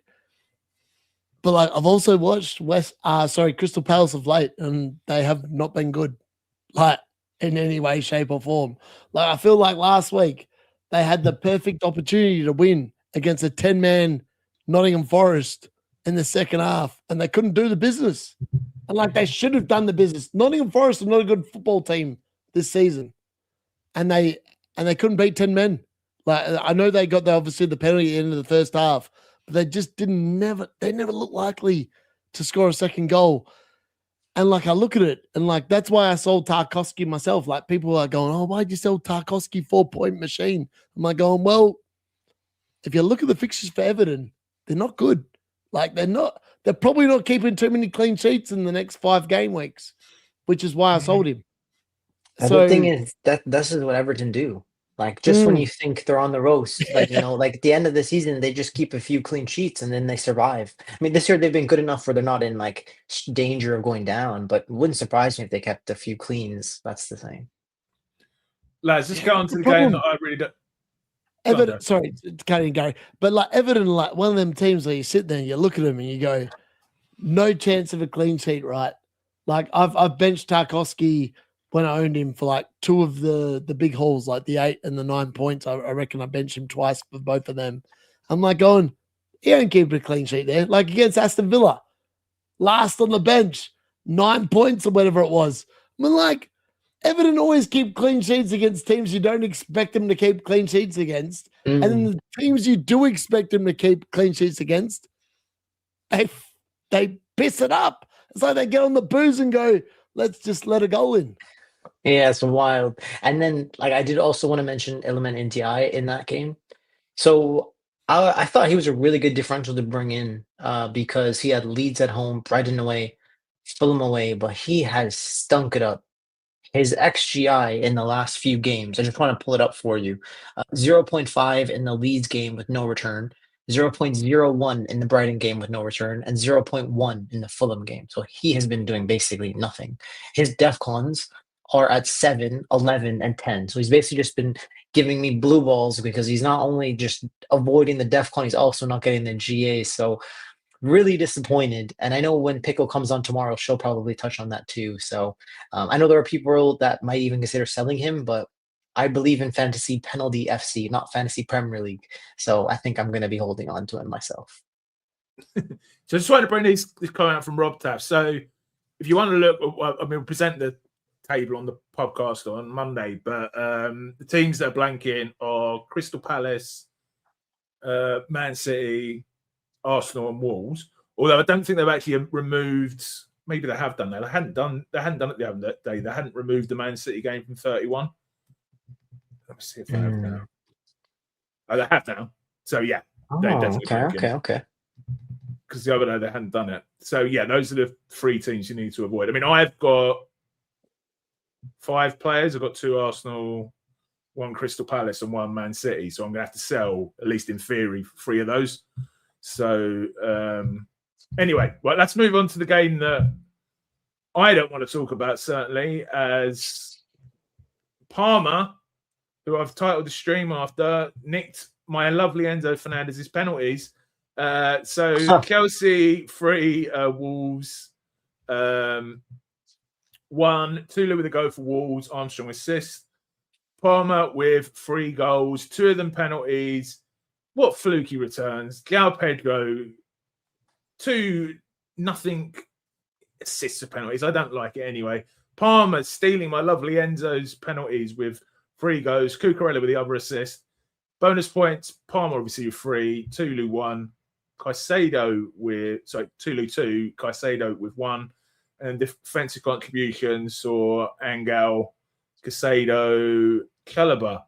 But like I've also watched Crystal Palace of late, and they have not been good, like in any way, shape, or form. Like I feel like last week they had the perfect opportunity to win against a 10-man Nottingham Forest in the second half, and they couldn't do the business. And like they should have done the business. Nottingham Forest are not a good football team this season, and they couldn't beat 10 men. Like I know they got obviously the penalty at the end of the first half. They just they never looked likely to score a second goal. And like I look at it, and like that's why I sold Tarkowski myself. Like people are going, oh, why'd you sell Tarkowski 4-point machine? I'm like going, well, if you look at the fixtures for Everton, they're not good. Like they're probably not keeping too many clean sheets in the next 5 game weeks, which is why I sold him. So the thing is that this is what Everton do. Like just when you think they're on the roast, like like at the end of the season, they just keep a few clean sheets and then they survive. I mean, this year they've been good enough where they're not in like danger of going down. But it wouldn't surprise me if they kept a few cleans. That's the thing. Lads, let's go on to the game that I really don't. Everton, sorry, cutting Gary, but like Everton, like one of them teams where you sit there and you look at them and you go, no chance of a clean sheet, right? Like I've benched Tarkowski when I owned him for like 2 of the big hauls, like the 8 and the 9 points. I reckon I benched him twice for both of them. I'm like going, he ain't keeping a clean sheet there. Like against Aston Villa, last on the bench. 9 points or whatever it was. I mean, like, Everton always keep clean sheets against teams you don't expect them to keep clean sheets against. And then the teams you do expect them to keep clean sheets against, they piss it up. It's like they get on the booze and go, let's just let a goal in. Yeah, it's wild. And then, like, I did also want to mention Element NTI in that game. So I thought he was a really good differential to bring in because he had Leeds at home, Brighton away, Fulham away, but he has stunk it up. His XGI in the last few games, I just want to pull it up for you. 0.5 in the Leeds game with no return, 0.01 in the Brighton game with no return, and 0.1 in the Fulham game. So he has been doing basically nothing. His DEFCONs are at 7, 11, and 10. So he's basically just been giving me blue balls because he's not only just avoiding the DEFCON, he's also not getting the GA. So really disappointed. And I know when Pickle comes on tomorrow, she'll probably touch on that too. So I know there are people that might even consider selling him, but I believe in fantasy penalty FC, not fantasy Premier League. So I think I'm going to be holding on to him myself. So I just wanted to bring this comment out from Rob Taff. So if you want to look, I mean, we'll present the table on the podcast on Monday, but the teams that are blanking are Crystal Palace, Man City, Arsenal and Wolves, although I don't think they've actually removed. Maybe they have done that. They hadn't done it the other day. They hadn't removed the Man City game from 31. Let me see if they have now. Oh, they have now. So yeah, they definitely Okay. Because the other day they hadn't done it. So yeah, those are the 3 teams you need to avoid. I mean, I've got 5 players. I've got 2 Arsenal, 1 Crystal Palace, and 1 Man City. So I'm going to have to sell, at least in theory, 3 of those. So anyway, well, let's move on to the game that I don't want to talk about, certainly, as Palmer, who I've titled the stream after, nicked my lovely Enzo Fernandez's penalties. So Chelsea 3, Wolves 1, Tulu with a go for Wolves, Armstrong assist. Palmer with 3 goals, 2 of them penalties. What fluky returns. João Pedro, 2 nothing assists of penalties. I don't like it anyway. Palmer stealing my lovely Enzo's penalties with 3 goals. Cucurella with the other assist. Bonus points. Palmer obviously with 3. Tulu 1. Tulu 2. Caicedo with 1. And defensive contributions saw Angel, Caicedo, Caliber.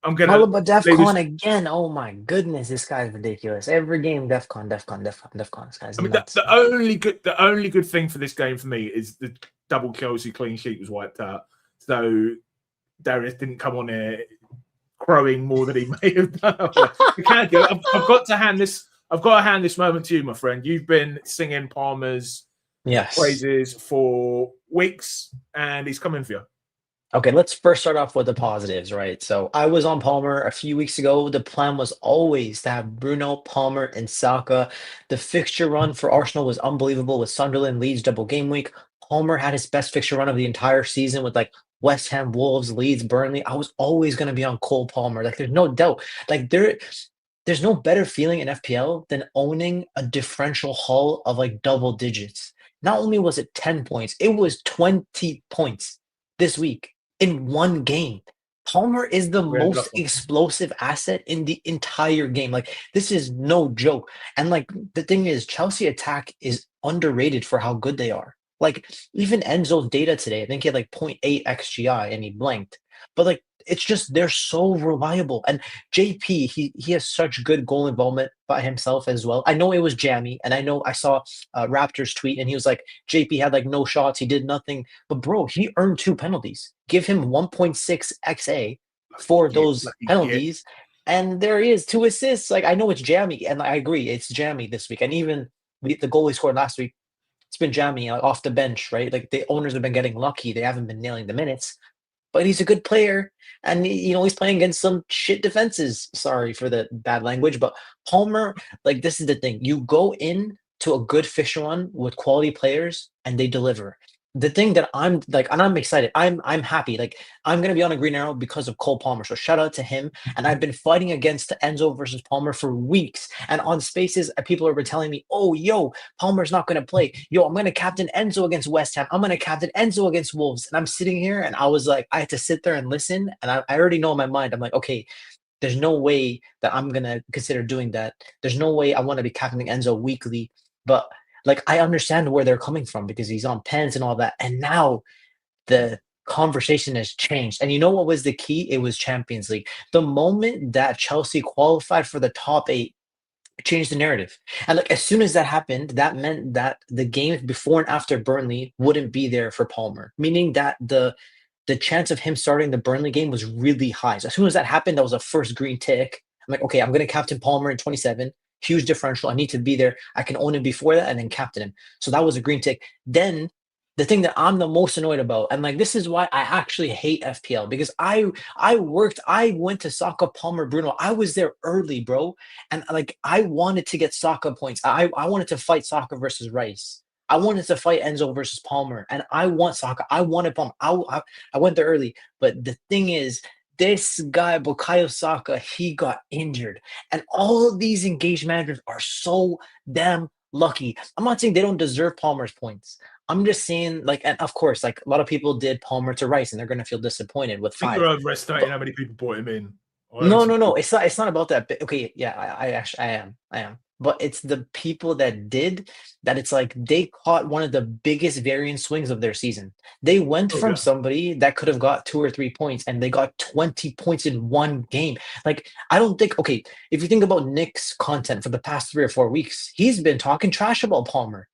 I'm gonna DEFCON again. Oh my goodness, this guy's ridiculous. Every game, DEFCON. This guy's nuts. The only good thing for this game for me is the double Chelsea clean sheet was wiped out. So Darius didn't come on here crowing more than he may have done. You can't go. I've got to hand this moment to you, my friend. You've been singing Palmer's praises for weeks, and he's coming for you. Okay, let's first start off with the positives, right? So I was on Palmer a few weeks ago. The plan was always to have Bruno, Palmer, and Saka. The fixture run for Arsenal was unbelievable with Sunderland, Leeds double game week. Palmer had his best fixture run of the entire season with like West Ham, Wolves, Leeds, Burnley. I was always going to be on Cole Palmer. Like there's no doubt. Like there's no better feeling in FPL than owning a differential haul of like double digits. Not only was it 10 points, it was 20 points this week. In one game. Palmer is the most explosive asset in the entire game. Like, this is no joke. And, like, the thing is, Chelsea attack is underrated for how good they are. Like, even Enzo's data today, I think he had, like, 0.8 XGI, and he blanked. But, like, it's just they're so reliable. And JP, he has such good goal involvement by himself as well. I know it was jammy, and I know I saw Raptors tweet, and he was like, JP had like no shots, he did nothing. But bro, he earned 2 penalties. Give him 1.6 XA for those penalties, and there he is, 2 assists. Like I know it's jammy, and I agree it's jammy this week. And even the goal he scored last week, it's been jammy, like off the bench, right? Like the owners have been getting lucky; they haven't been nailing the minutes. But he's a good player, and he's playing against some shit defenses. Sorry for the bad language, but Palmer, like this is the thing: you go in to a good fixture run with quality players, and they deliver. the thing that I'm like, and I'm excited. I'm happy. Like I'm gonna be on a green arrow because of Cole Palmer. So shout out to him. And I've been fighting against Enzo versus Palmer for weeks. And on Spaces, people have been telling me, "Oh, yo, Palmer's not gonna play. Yo, I'm gonna captain Enzo against West Ham. I'm gonna captain Enzo against Wolves." And I'm sitting here, and I was like, I had to sit there and listen. And I already know in my mind, I'm like, okay, there's no way that I'm gonna consider doing that. There's no way I want to be captaining Enzo weekly. But like I understand where they're coming from because he's on pens and all that. And now the conversation has changed. And you know what was the key? It was Champions League. The moment that Chelsea qualified for the top 8, it changed the narrative. And like as soon as that happened, that meant that the games before and after Burnley wouldn't be there for Palmer, meaning that the chance of him starting the Burnley game was really high. So as soon as that happened, that was a first green tick. I'm like, okay, I'm going to captain Palmer in 27. Huge differential. I need to be there. I can own him before that and then captain him. So that was a green tick. Then the thing that I'm the most annoyed about, and like this is why I actually hate FPL, because I went to Saka, Palmer, Bruno. I was there early, bro. And like I wanted to get Saka points. I wanted to fight Saka versus Rice. I wanted to fight Enzo versus Palmer. And I want Saka. I wanted Palmer. I went there early. But the thing is, this guy, Bukayo Saka, he got injured. And all of these engaged managers are so damn lucky. I'm not saying they don't deserve Palmer's points. I'm just saying, like, and of course, like a lot of people did Palmer to Rice, and they're going to feel disappointed with 5. I think you're overestimating how many people brought him in. No. It's not about that. Okay, yeah, I am. But it's the people that did that. It's like they caught one of the biggest variance swings of their season. They went from somebody that could have got 2 or 3 points, and they got 20 points in one game. Like, I don't think, okay, if you think about Nick's content for the past 3 or 4 weeks, he's been talking trash about Palmer.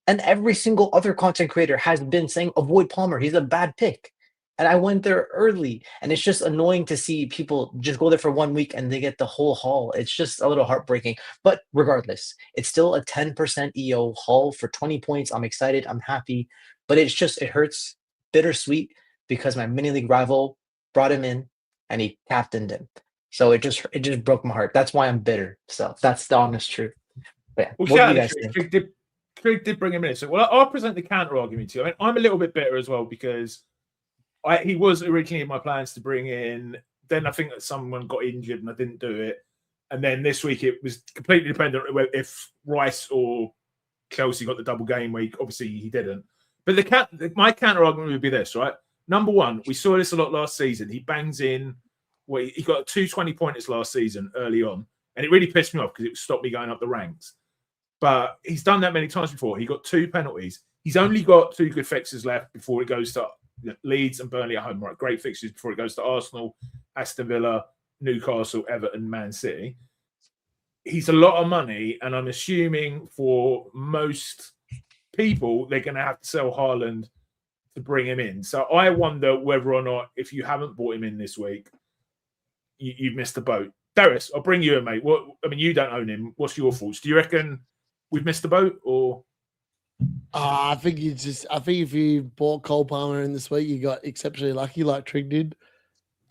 And every single other content creator has been saying, avoid Palmer. He's a bad pick. And I went there early, and it's just annoying to see people just go there for 1 week and they get the whole haul. It's just a little heartbreaking. But regardless, it's still a 10% EO haul for 20 points. I'm excited. I'm happy. But it hurts, bittersweet, because my mini league rival brought him in and he captained him. So it just broke my heart. That's why I'm bitter. So that's the honest truth. But yeah, well, what do you guys think? Trig did bring him in. So, well, I'll present the counter argument to you. I mean, I'm a little bit bitter as well because he was originally in my plans to bring in. Then I think that someone got injured and I didn't do it. And then this week it was completely dependent on if Rice or Chelsea got the double game week. Obviously he didn't. But my counter argument would be this, right? Number one, we saw this a lot last season. He bangs in. Well, he got 2 20-pointers last season early on. And it really pissed me off because it stopped me going up the ranks. But he's done that many times before. He got 2 penalties. He's only got 2 good fixtures left before it goes to Leeds and Burnley at home. Right, great fixtures before it goes to Arsenal, Aston Villa, Newcastle, Everton, Man City. He's a lot of money, and I'm assuming for most people they're going to have to sell Haaland to bring him in. So I wonder whether or not, if you haven't bought him in this week, you've missed the boat. Darius, I'll bring you in, mate. You don't own him. What's your thoughts? Do you reckon we've missed the boat, or? I think if you bought Cole Palmer in this week, you got exceptionally lucky, like Trig did,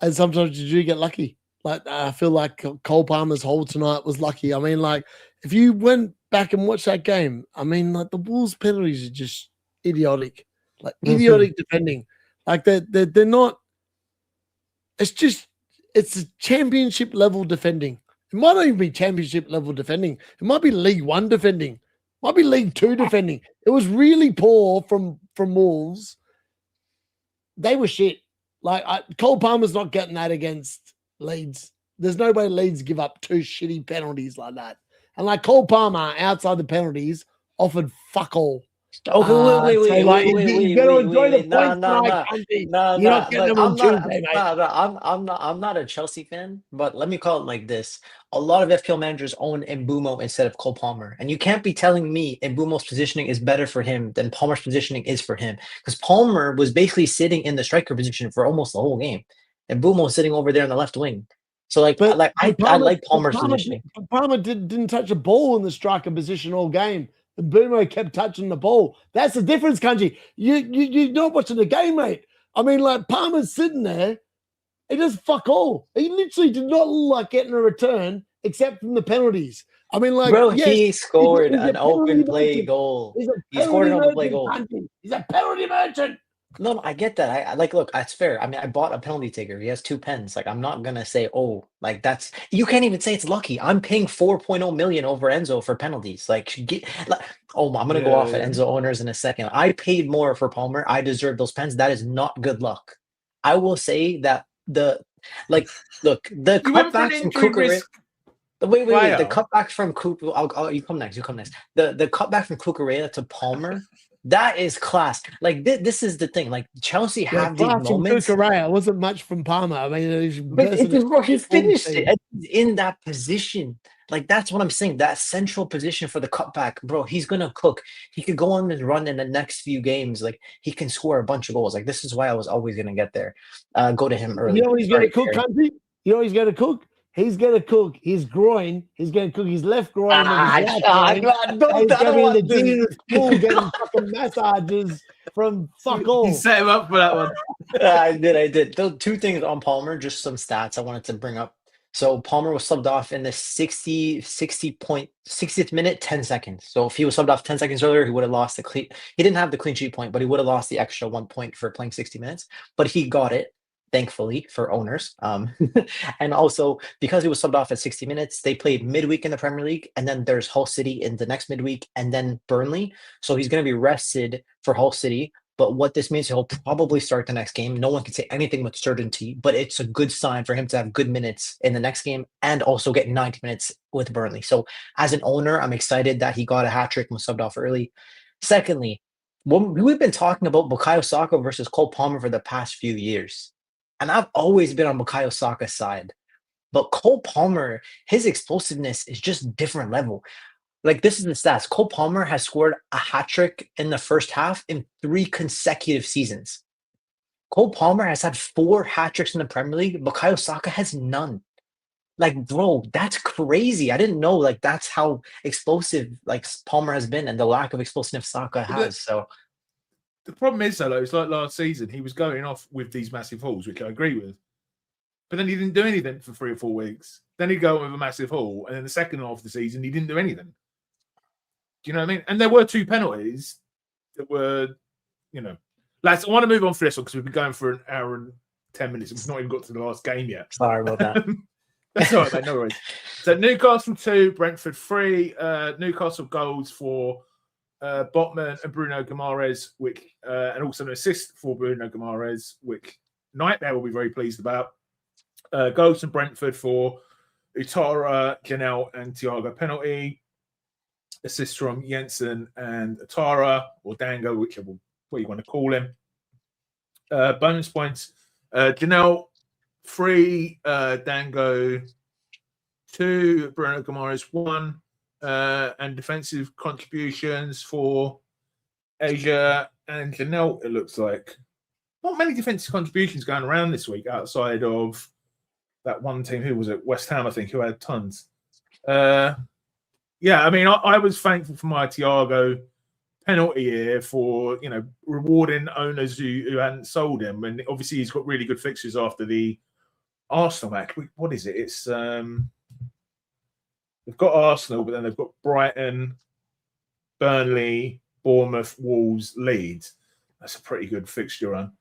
and sometimes you do get lucky. Like I feel like Cole Palmer's haul tonight was lucky. I mean, like if you went back and watched that game, I mean, like the Wolves' penalties are just idiotic, like idiotic defending. Like they're not. It's a championship level defending. It might not even be championship level defending. It might be League One defending. Might be League Two defending. It was really poor from Wolves. They were shit. Like Cole Palmer's not getting that against Leeds. There's no way Leeds give up 2 shitty penalties like that. And like Cole Palmer outside the penalties offered fuck all. Okay, wait. You got to enjoy the points tonight, Kanji. You're not getting them on Tuesday, mate. I'm not a Chelsea fan, but let me call it like this. A lot of FPL managers own Mbeumo instead of Cole Palmer. And you can't be telling me Mbeumo's positioning is better for him than Palmer's positioning is for him. Because Palmer was basically sitting in the striker position for almost the whole game. And Mbeumo was sitting over there in the left wing. So I like Palmer's positioning. Palmer didn't touch a ball in the striker position all game. And Bruno kept touching the ball. That's the difference, Kanji. You're not watching the game, mate. I mean, like, Palmer's sitting there. He does fuck all. He literally did not look like getting a return except from the penalties. I mean, like, Bro, yes, he scored he's a an open penalty play merchant. goal. He's a He scored an open play penalty goal. merchant. He's a penalty merchant. No, I get that. I like, look, that's fair. I mean, I bought a penalty taker. He has 2 pens. Like, I'm not gonna say, oh, like that's you can't even say it's lucky. I'm paying 4.0 million over Enzo for penalties. Oh, I'm gonna go off at Enzo owners in a second. I paid more for Palmer. I deserve those pens. That is not good luck. I will say that the cutback from Cucurella. Wait. The cutback from Cucurella. You come next. The cutback from Cucurella to Palmer. That is class. Like this is the thing. Like Chelsea have these moments. Cucurella wasn't much from Palmer. I mean, he finished it. And he's in that position. Like that's what I'm saying. That central position for the cutback, bro. He's gonna cook. He could go on and run in the next few games. Like he can score a bunch of goals. Like this is why I was always gonna get there. Go to him early. You know what he's gonna cook, country? You know what he's gonna cook? He's going to cook his groin. He's going to cook his left groin. He's going to be in the school getting fucking massages from fuck all. You set him up for that one. I did. Those 2 things on Palmer, just some stats I wanted to bring up. So Palmer was subbed off in the 60th minute, 10 seconds. So if he was subbed off 10 seconds earlier, he would have lost he didn't have the clean sheet point, but he would have lost the extra 1 point for playing 60 minutes. But he got it. Thankfully for owners. And also because he was subbed off at 60 minutes, they played midweek in the Premier League, and then there's Hull City in the next midweek, and then Burnley. So he's going to be rested for Hull City. But what this means, he'll probably start the next game. No one can say anything with certainty, but it's a good sign for him to have good minutes in the next game and also get 90 minutes with Burnley. So as an owner, I'm excited that he got a hat trick and was subbed off early. Secondly, we've been talking about Bukayo Saka versus Cole Palmer for the past few years. And I've always been on Bukayo Saka's side. But Cole Palmer, his explosiveness is just different level. Like, this is the stats. Cole Palmer has scored a hat trick in the first half in 3 consecutive seasons. Cole Palmer has had 4 hat tricks in the Premier League. Bukayo Saka has none. Like, bro, that's crazy. I didn't know, like, that's how explosive, like, Palmer has been and the lack of explosiveness Saka has. So the problem is, though, it's like last season, he was going off with these massive hauls, which I agree with. But then he didn't do anything for 3 or 4 weeks. Then he'd go on with a massive haul. And then the second half of the season, he didn't do anything. Do you know what I mean? And there were 2 penalties that were, Lads, I want to move on for this one because we've been going for an hour and 10 minutes. We've not even got to the last game yet. Sorry about that. That's all right, mate. No worries. So Newcastle 2, Brentford 3. Newcastle goals for Botman and Bruno Guimaraes, which and also an assist for Bruno Guimaraes, which Nightmare will be very pleased about. Goals from Brentford for Utara, Janelle, and Thiago penalty. Assist from Jensen and Utara, or Dango, whichever what you want to call him. Bonus points. Janelle 3, Dango 2, Bruno Guimaraes 1. And defensive contributions for Asia and Janelle, it looks like. Not many defensive contributions going around this week outside of that one team. Who was it? West Ham, I think, who had tons. I mean, I was thankful for my Thiago penalty here for, rewarding owners who hadn't sold him. And obviously he's got really good fixtures after the Arsenal match. What is it? It's... They've got Arsenal, but then they've got Brighton, Burnley, Bournemouth, Wolves, Leeds. That's a pretty good fixture run.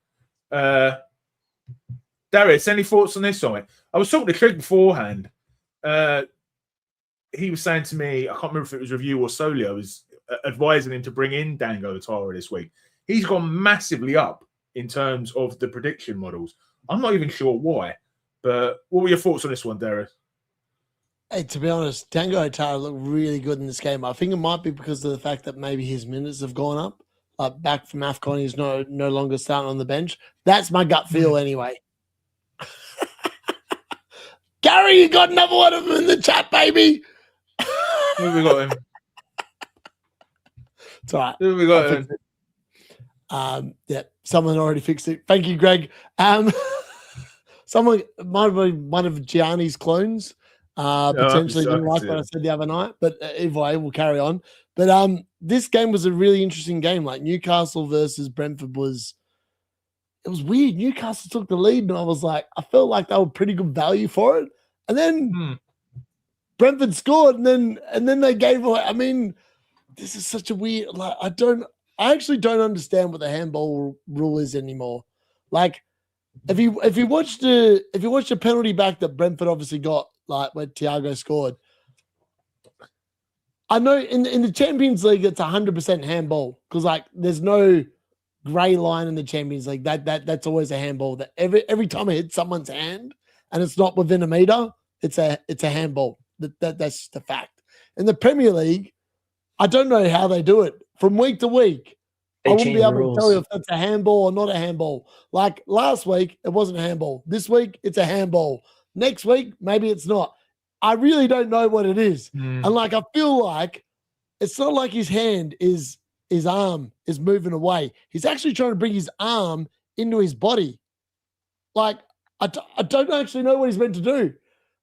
Darius, any thoughts on this one? I was talking to Trig beforehand. He was saying to me, I can't remember if it was Review or Solio, was advising him to bring in Dango Utara this week. He's gone massively up in terms of the prediction models. I'm not even sure why, but what were your thoughts on this one, Darius? Hey, to be honest, Dango Utara looked really good in this game. I think it might be because of the fact that maybe his minutes have gone up. Back from AFCON, he's no longer starting on the bench. That's my gut feel anyway. Gary, you got another one of them in the chat, baby. Who have we got him? It's all right. Who have we got him? Yeah, someone already fixed it. Thank you, Greg. Someone might be one of Gianni's clones. Potentially didn't like what I said the other night, but either way, we'll carry on. But this game was a really interesting game. Like Newcastle versus Brentford was weird. Newcastle took the lead, and I was like, I felt like they were pretty good value for it. And then Brentford scored, and then they gave away. I mean, this is such a weird. Like, I actually don't understand what the handball rule is anymore. Like, if you watch the penalty back that Brentford obviously got, like when Thiago scored, I know in the Champions League it's 100% handball because like there's no grey line in the Champions League. That's always a handball. That every time it hits someone's hand and it's not within a meter, it's a handball. That's the fact. In the Premier League, I don't know how they do it. From week to week, I wouldn't be able to tell you if that's a handball or not a handball. Like last week, it wasn't a handball. This week, it's a handball. Next week, maybe it's not. I really don't know what it is. And like, I feel like it's not like his arm is moving away. He's actually trying to bring his arm into his body. Like, I don't actually know what he's meant to do.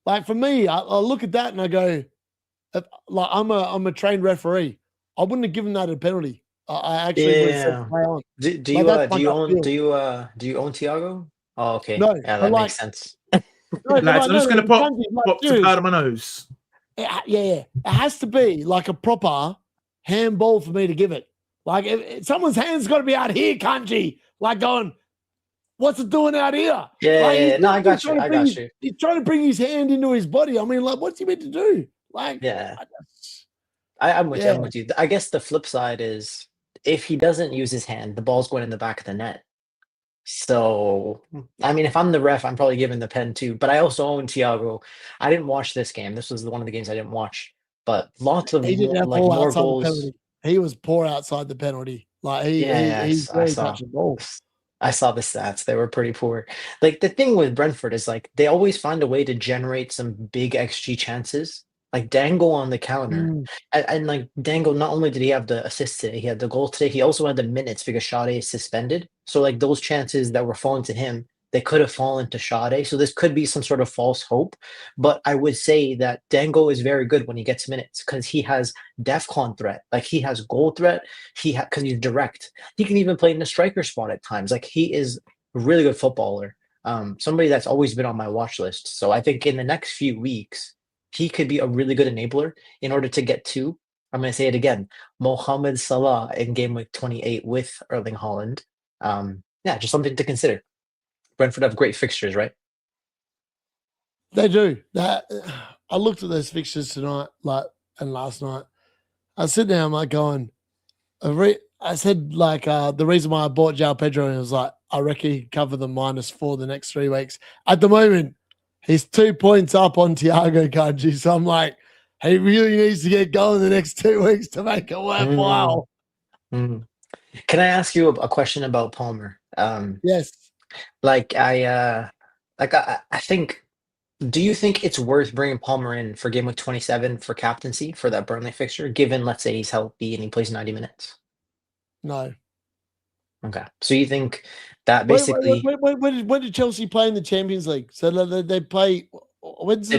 Like, for me, I look at that and I go, like, I'm a trained referee. I wouldn't have given that a penalty. I actually would have said play on. Do you own Thiago? Oh, okay. No, yeah, that makes sense. No, Lads, I'm just going to pop some out of my nose. Yeah. It has to be like a proper handball for me to give it. Like, if someone's hand's got to be out here, Kanji. Like, going, what's it doing out here? Yeah. No, I got you. He's trying to bring his hand into his body. I mean, like, what's he meant to do? Like, yeah. I'm with you. I'm with you. I guess the flip side is if he doesn't use his hand, the ball's going in the back of the net. So, I mean, if I'm the ref, I'm probably giving the pen too. But I also own Thiago. I didn't watch this game. This was one of the games I didn't watch. But lots of more goals. He was poor outside the penalty. Like he's very touching the ball. I saw the stats. They were pretty poor. Like the thing with Brentford is like they always find a way to generate some big XG chances. Like Dango on the counter. And like Dango, not only did he have the assist today, he had the goal today, he also had the minutes because Sade is suspended. So like those chances that were falling to him, they could have fallen to Sade. So this could be some sort of false hope. But I would say that Dango is very good when he gets minutes because he has DEFCON threat. Like he has goal threat. Because he's direct. He can even play in the striker spot at times. Like he is a really good footballer. Somebody that's always been on my watch list. So I think in the next few weeks, he could be a really good enabler in order to get to, I'm going to say it again, Mohamed Salah in game week 28 with Erling Haaland. Just something to consider. Brentford have great fixtures, right? They do. I looked at those fixtures tonight, and last night. I sit there, I'm like going, I said like the reason why I bought João Pedro, and it was like, I reckon he could cover the -4 the next 3 weeks. At the moment, he's 2 points up on Thiago Kanji. So I'm like, he really needs to get going the next 2 weeks to make it worthwhile. Can I ask you a question about Palmer? Yes. I think, do you think it's worth bringing Palmer in for game week 27 for captaincy for that Burnley fixture, given, let's say, he's healthy and he plays 90 minutes? No. Okay. So you think that basically... When did Chelsea play in the Champions League? So they play... They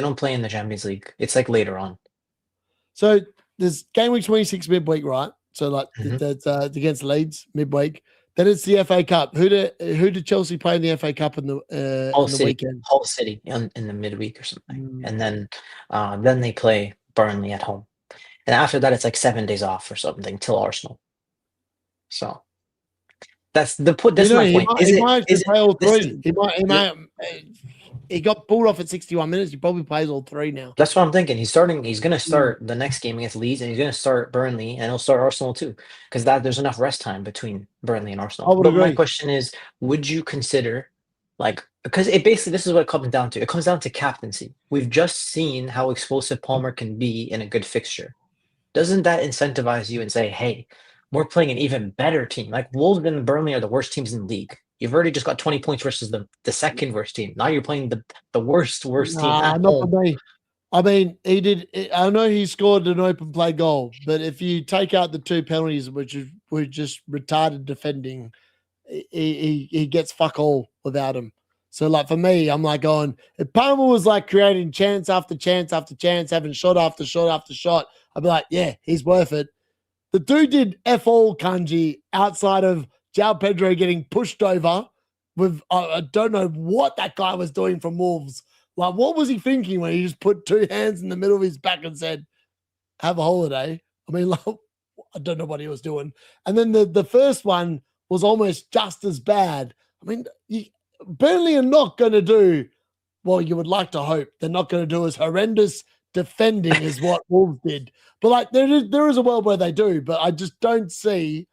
don't play in the Champions League. It's like later on. So there's game week 26 midweek, right? So like that's against Leeds midweek. Then it's the FA Cup. Who did Chelsea play in the FA Cup in the weekend? Hull City in the midweek or something. And then they play Burnley at home. And after that, it's like 7 days off or something till Arsenal. So that's the point. That's my point. He got pulled off at 61 minutes. He probably plays all 3 now. That's what I'm thinking. He's going to start the next game against Leeds, and he's going to start Burnley, and he'll start Arsenal too, because there's enough rest time between Burnley and Arsenal. But my question is, would you consider, because this is what it comes down to. It comes down to captaincy. We've just seen how explosive Palmer can be in a good fixture. Doesn't that incentivize you and say, hey, we're playing an even better team? Like Wolves and Burnley are the worst teams in the league. You've already just got 20 points versus the second worst team. Now you're playing the worst team at home. For me. I mean, I know he scored an open play goal, but if you take out the 2 penalties, which were just retarded defending, he gets fuck all without him. So like for me, I'm like going, if Palmer was like creating chance after chance after chance, having shot after shot after shot, I'd be like, yeah, he's worth it. The dude did F all, Kanji, outside of João Pedro getting pushed over with, I don't know what that guy was doing from Wolves. Like, what was he thinking when he just put two hands in the middle of his back and said, have a holiday? I mean, like, I don't know what he was doing. And then the first one was almost just as bad. I mean, Burnley are not going to do, well, you would like to hope they're not going to do as horrendous defending as what Wolves did. But like there is a world where they do, but I just don't see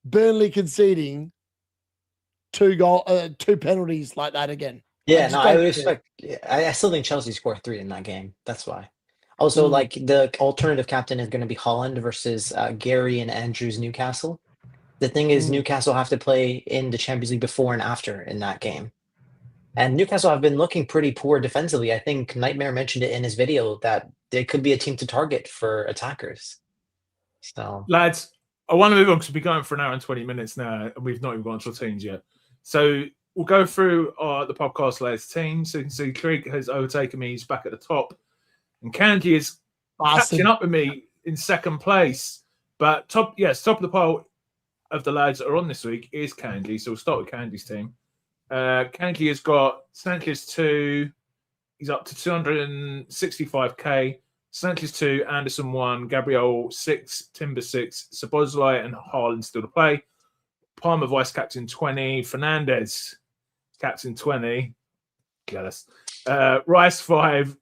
Burnley conceding two penalties like that again. Yeah, no, I would expect. I still think Chelsea scored 3 in that game. That's why. Also, like the alternative captain is going to be Holland versus Gary and Andrews Newcastle. The thing is, Newcastle have to play in the Champions League before and after in that game. And Newcastle have been looking pretty poor defensively. I think Nightmare mentioned it in his video that they could be a team to target for attackers. So, lads, I want to move on because we've been going for an hour and 20 minutes now, and we've not even gone to our teams yet. So we'll go through the podcast lads teams. So you can see Trig has overtaken me. He's back at the top. And Kanji is catching up with me in second place. But top of the pile of the lads that are on this week is Kanji. So we'll start with Kanji's team. Kanji has got Sanchez 2. He's up to 265k. Sanchez 2, Anderson 1, Gabriel 6, Timber 6, Szoboszlai and Haaland still to play. Palmer vice captain 20, Fernandez captain 20. Jealous. Rice 5,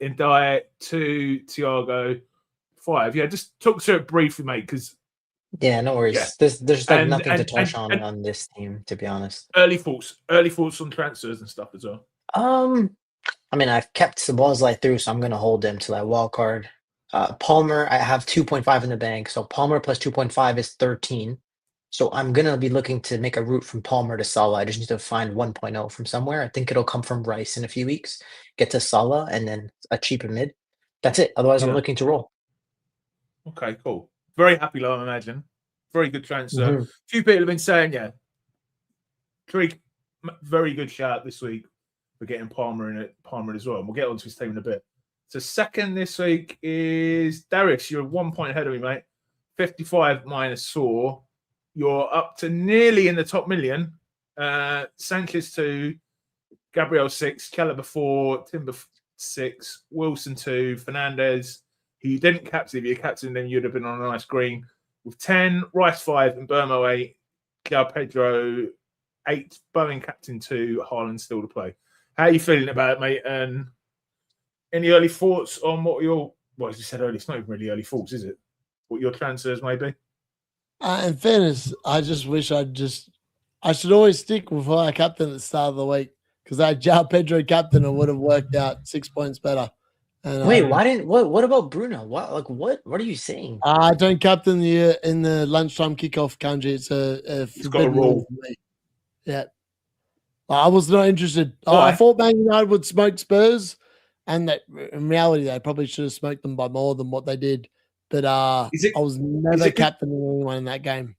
Indai 2, Thiago 5. Yeah, just talk through it briefly, mate, because yeah, no worries. Yeah. There's like nothing to touch on this team, to be honest. Early thoughts on transfers and stuff as well. I mean, I've kept Szoboszlai through, so I'm going to hold him till I wild card. Palmer, I have 2.5 in the bank, so Palmer plus 2.5 is 13. So I'm going to be looking to make a route from Palmer to Salah. I just need to find 1.0 from somewhere. I think it'll come from Rice in a few weeks. Get to Salah and then a cheaper mid. That's it. Otherwise, I'm looking to roll. Okay, cool. Very happy, I imagine. Very good transfer. A few people have been saying, Trig, very good shout this week for getting Palmer in it as well. And we'll get onto his team in a bit. So second this week is Darius. You're 1 point ahead of me, mate. 55 minus 4. You're up to nearly in the top million. Sanchez 2, Gabriel 6, Caliber 4, Timber 6, Wilson 2, Fernandez, who you didn't captain. If you captain, then you'd have been on a nice green. With 10, Rice 5, and Burmo 8, João Pedro 8, Bowen captain 2, Haaland still to play. How are you feeling about it, mate? And any early thoughts on what your, well, as you said earlier, it's not even really early thoughts, is it? What your transfers may be? In fairness, I just wish I should always stick with who I captain at the start of the week, because that João Pedro captain, it would have worked out 6 points better. And, wait, what about Bruno? What are you saying? I don't captain in the lunchtime kickoff, Kanji. It's got a rule. Yeah. I was not interested. I thought Man United would smoke Spurs, and that in reality they probably should have smoked them by more than what they did. But I was never captaining anyone in that game.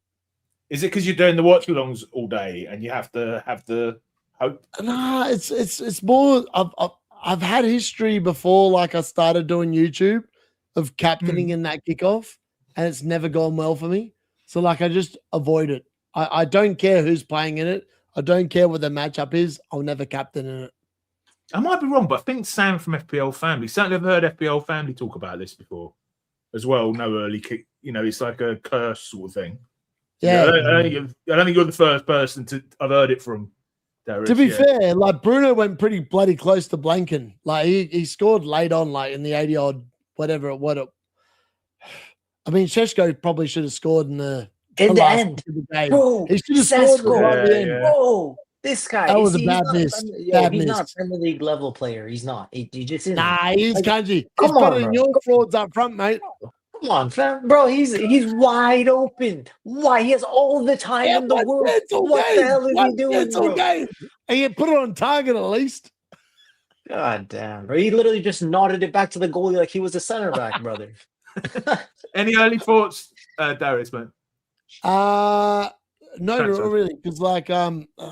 Is it because you're doing the watch-alongs all day and you have to have the hope? No, it's more. I've had history before, like I started doing YouTube, of captaining in that kickoff, and it's never gone well for me. So like I just avoid it. I don't care who's playing in it. I don't care what the matchup is. I'll never captain in it. I might be wrong, but I think Sam from FPL Family, certainly I've heard FPL Family talk about this before as well. No early kick, it's like a curse sort of thing. Yeah. I don't think you're the first person I've heard it from. Darius, to be fair, like Bruno went pretty bloody close to blanking. Like he scored late on, like in the 80 odd, whatever. I mean, Šeško probably should have scored in the end. Bro, he should have scored right at the end. Bro, this guy. That was a bad miss. He's not a Premier League level player. He's not. He just isn't. Nah, he's Kanji. He's better than your frauds up front, mate. Come on, fam. Bro, he's wide open. Why? He has all the time in the world. What the hell is he doing, bro? And you put it on target at least. God damn, bro. He literally just nodded it back to the goalie like he was a center back, brother. Any early thoughts, Darius, man? No, not really. Because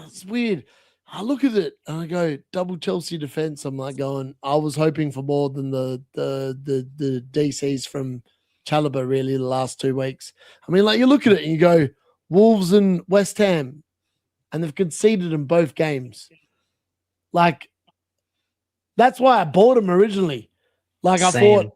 it's weird. I look at it and I go, double Chelsea defense. I'm like going, I was hoping for more than the DCs from Chalobah really the last 2 weeks. I mean, like you look at it and you go, Wolves and West Ham, and they've conceded in both games. Like That's why I bought him originally. Like I thought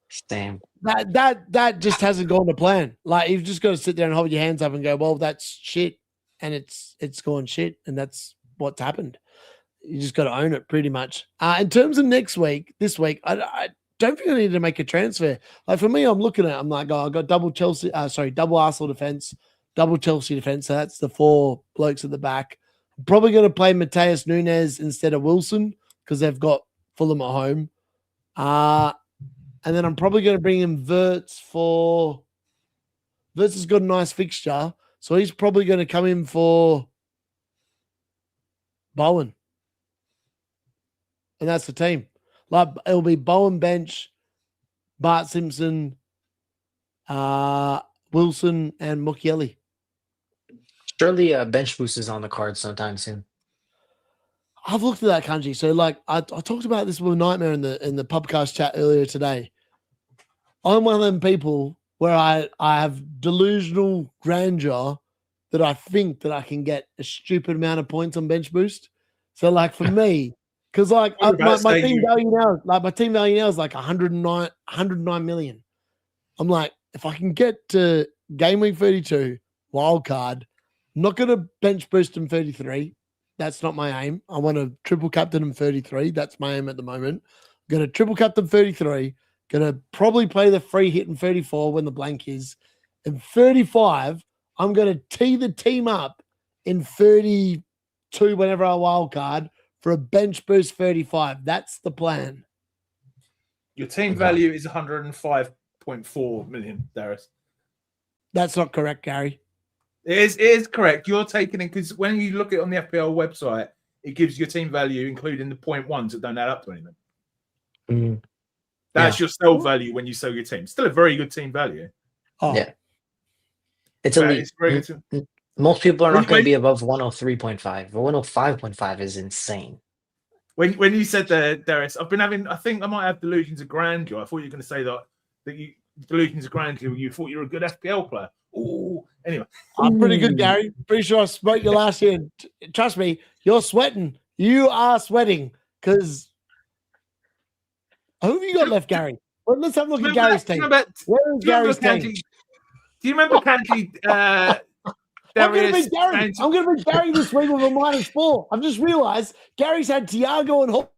Same. that just hasn't gone to plan. Like you've just got to sit there and hold your hands up and go, well, that's shit, and it's gone shit, and that's what's happened. You just got to own it, pretty much. In terms of this week, I don't think I need to make a transfer. Like for me, I'm looking at, I'm like, oh, I got double Arsenal defense, double Chelsea defense. So that's the 4 blokes at the back. I'm probably going to play Mateus Nunes instead of Wilson because they've got Fulham at home. And then I'm probably going to bring in Wirtz has got a nice fixture. So he's probably going to come in for Bowen. And that's the team. Like it'll be Bowen bench, Bart Simpson, Wilson, and Mukiele. Surely a bench boost is on the card sometime soon. I've looked at that, Kanji. So like I talked about this with Nightmare in the PubCast chat earlier today. I'm one of them people where I have delusional grandeur that I think that I can get a stupid amount of points on bench boost. So like for me, because like my team value now is like 109 million. I'm like, if I can get to game week 32 wild card, I'm not going to bench boost in 33. That's not my aim. I want to triple captain in 33. That's my aim at the moment. I'm going to triple captain 33. Going to probably play the free hit in 34 when the blank is. In 35, I'm going to tee the team up in 32 whenever I wild card for a bench boost 35. That's the plan. Your team value is 105.4 million, Darius. That's not correct, Gary. It is correct. You're taking in because when you look at it on the FPL website, it gives your team value, including the 0.1s that don't add up to anything. Mm. That's your sell value when you sell your team. Still a very good team value. Oh. Yeah. It's elite. Most people are not going to be above 103.5, but 105.5 is insane. When you said that, Darius, I think I might have delusions of grandeur. I thought you were going to say that you delusions of grandeur. You thought you were a good FPL player. Oh, anyway. I'm pretty good, Gary. Pretty sure I smoked you last year. Trust me, you're sweating. You are sweating because who have you got left, Gary? Well, let's have a look at Gary's team. Where is Gary's team? Do you remember Kanji? I'm going to beat Gary this week with a -4. I've just realised Gary's had Thiago and Hall.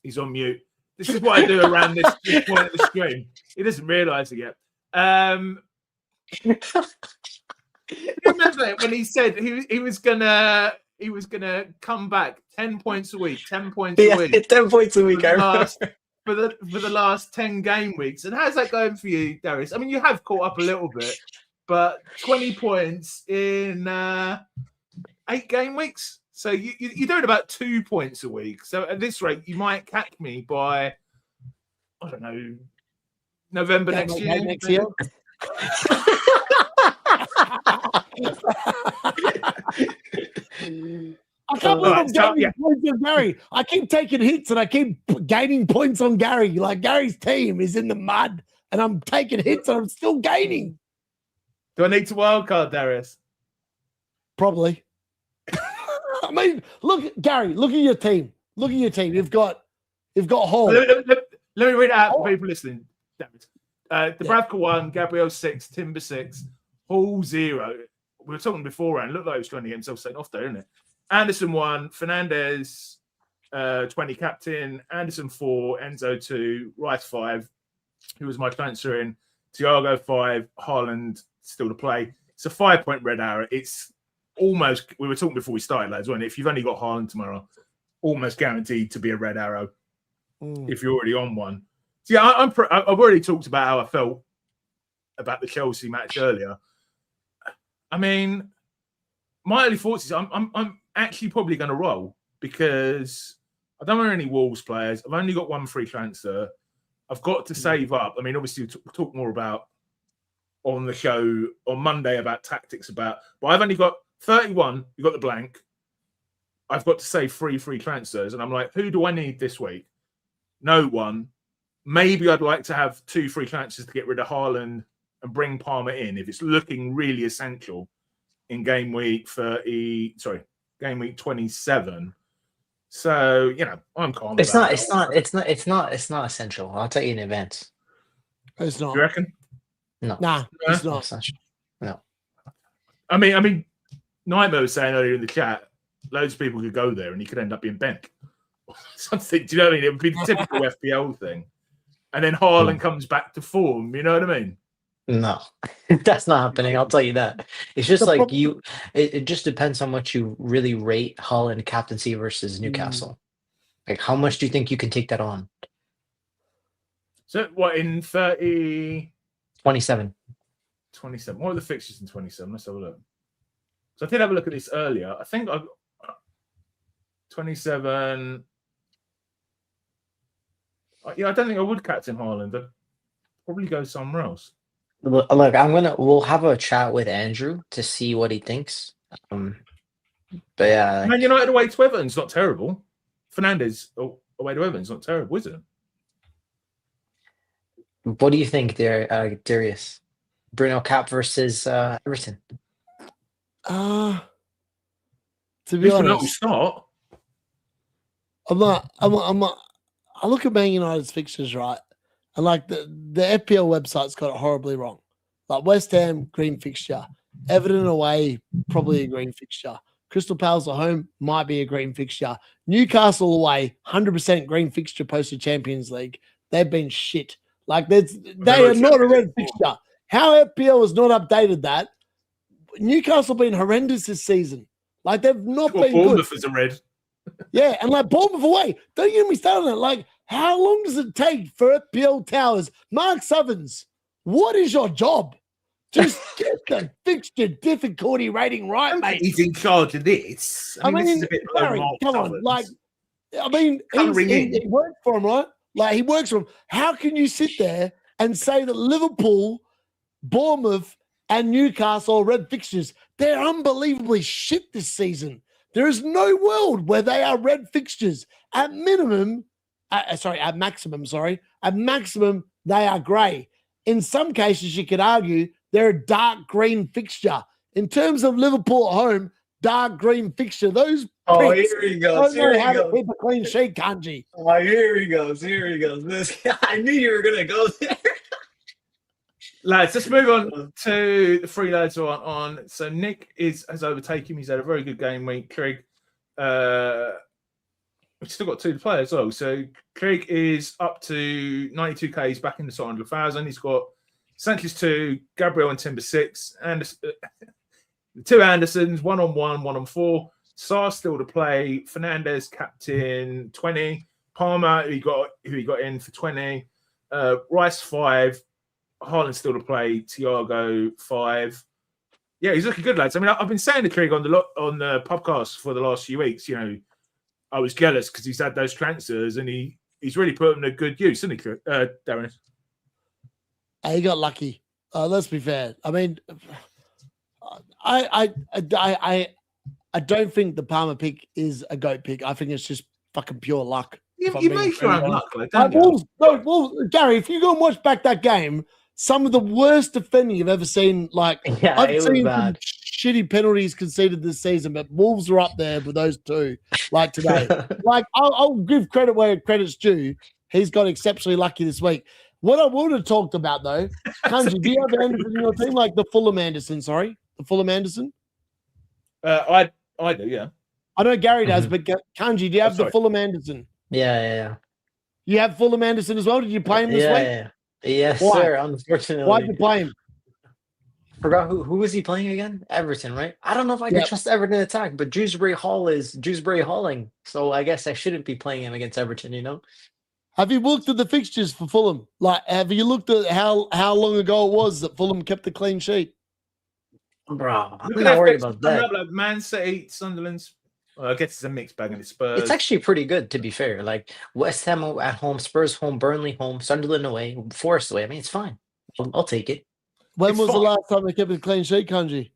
He's on mute. This is what I do around this point of the stream. He doesn't realise it yet. You remember when he said he was gonna come back 10 points a week, 10 points a week, 10 points a week. For the last 10 game weeks. And how's that going for you, Darius? I mean, you have caught up a little bit, but 20 points in 8 game weeks. So you're doing about 2 points a week. So at this rate, you might catch me by, I don't know, November next year. I can't believe I'm gaining points on Gary. I keep taking hits and I keep gaining points on Gary. Like Gary's team is in the mud and I'm taking hits and I'm still gaining. Do I need to wildcard, Darius? Probably. I mean, look, Gary, look at your team. Look at your team. You've got Hall. Let me read it out for people listening. Dubravka 1, Gabriel 6, Timber 6, Hall 0. We were talking beforehand. Looked like he was trying to get himself sent off there, didn't it? Anderson 1, Fernandez 20 captain, Anderson 4, Enzo 2, Rice 5, who was my transfer in, Thiago 5, Haaland still to play. It's a 5-point red arrow. It's almost, we were talking before we started, lads, wasn't it? If you've only got Haaland tomorrow, almost guaranteed to be a red arrow if you're already on one. So yeah, I've already talked about how I felt about the Chelsea match earlier. I mean, my early thoughts is I'm actually probably going to roll because I don't want any Wolves players. I've only got one free transfer. I've got to save up. I mean, obviously, we'll talk more about on the show on Monday about tactics but I've only got 31. You've got the blank. I've got to save 3 free transfers. And I'm like, who do I need this week? No one. Maybe I'd like to have 2 free transfers to get rid of Haaland and bring Palmer in if it's looking really essential in game week 27. So, you know, I'm calm It's about not. it. It's not essential. I'll tell you in advance. It's not. You reckon? No. Nah, No? it's not. Essential. No. I mean, Nightmare was saying earlier in the chat, loads of people could go there and he could end up being bent. Something, do you know what I mean? It would be the typical FPL thing. And then Haaland comes back to form, you know what I mean? No, that's not happening. I'll tell you that. It's just The like problem- it just depends how much you really rate Holland captaincy versus Newcastle. Like, how much do you think you can take that on? So, what, in 30... 27. 27. What are the fixtures in 27? Let's have a look. So I did have a look at this earlier. I think I 27. Yeah, I don't think I would captain Haaland. I'd probably go somewhere else. Look, we'll have a chat with Andrew to see what he thinks. But yeah, Man United away to Everton's not terrible. Fernandes away to Everton's not terrible, is it? what do you think there, Darius? Bruno cap versus Everton. To At be least we know we honest, start. I'm not. I look at Man United's fixtures, right? And like the FPL website's got it horribly wrong. Like West Ham, green fixture. Everton away, probably a green fixture. Crystal Palace at home might be a green fixture. Newcastle away, 100% green fixture post the Champions League. They've been shit. Like they are not a red fixture. How FPL has not updated that? Newcastle been horrendous this season. Like they've not been Bournemouth good. is a red. Yeah, and like Bournemouth away. Don't get me started on that. Like, how long does it take for FPL Towers? Mark Southerns, what is your job? Just get the fixture difficulty rating right, mate. He's in charge of this. I mean, this is a bit below Barry, Mark come on. Southerns. Like, I mean, he works for him, right? Like, he works for him. How can you sit there and say that Liverpool, Bournemouth, and Newcastle are red fixtures? They're unbelievably shit this season. There is no world where they are red fixtures. At maximum, they are grey. In some cases, you could argue they're a dark green fixture. In terms of Liverpool at home, dark green fixture. Those Here he goes. don't know how to keep a clean sheet, Kanji. Oh, here he goes. This guy, I knew you were gonna go there. Lads, let's move on to the three lads who aren't on. So Nick has overtaken him. He's had a very good game week. Trig, we've still got two to play as well. So Trig is up to 92k. He's back in the 100,000. He's got Sanchez 2, Gabriel and Timber 6, and two Andersons, 1-on-1, 1-on-4. Sarr still to play. Fernandes captain 20. Palmer who he got in for 20. Rice 5. Haaland still to play. Thiago 5. Yeah, he's looking good, lads. I mean, I've been saying to Trig on the podcast for the last few weeks. You know, I was jealous because he's had those transfers and he's really put them to good use, isn't he, Darren? He got lucky. Let's be fair. I mean, I don't think the Palmer pick is a GOAT pick. I think it's just fucking pure luck. You make your own luck, like, don't you? Wolves, Gary, if you go and watch back that game, some of the worst defending you've ever seen. Like, Yeah, I've seen some shitty penalties conceded this season, but Wolves are up there with those two. Like today, like I'll give credit where credit's due. He's got exceptionally lucky this week. What I would have talked about though, Kanji, do you have Anderson in your team, like the Fulham Anderson? Sorry, the Fulham Anderson. I do, yeah. I know Gary does, but Kanji, do you have the sorry. Fulham Anderson? Yeah. You have Fulham Anderson as well. Did you play him this week? Yeah. Yes, Why? sir. Unfortunately, Why'd you play him? Forgot who was he playing again? Everton, right? I don't know if I can trust Everton attack, but Dewsbury Hall is Dewsbury Halling, so I guess I shouldn't be playing him against Everton. You know? Have you looked at the fixtures for Fulham? Like, have you looked at how long ago it was that Fulham kept the clean sheet? Bro, I'm Look at not worried fixtures about coming that. up, like Man City, Sunderland's. Well, I guess it's a mixed bag, and it's Spurs. It's actually pretty good, to be fair. Like West Ham at home, Spurs home, Burnley home, Sunderland away, Forest away. I mean, it's fine. I'll take it. When It's was the fine. last time they kept a clean sheet, Kanji?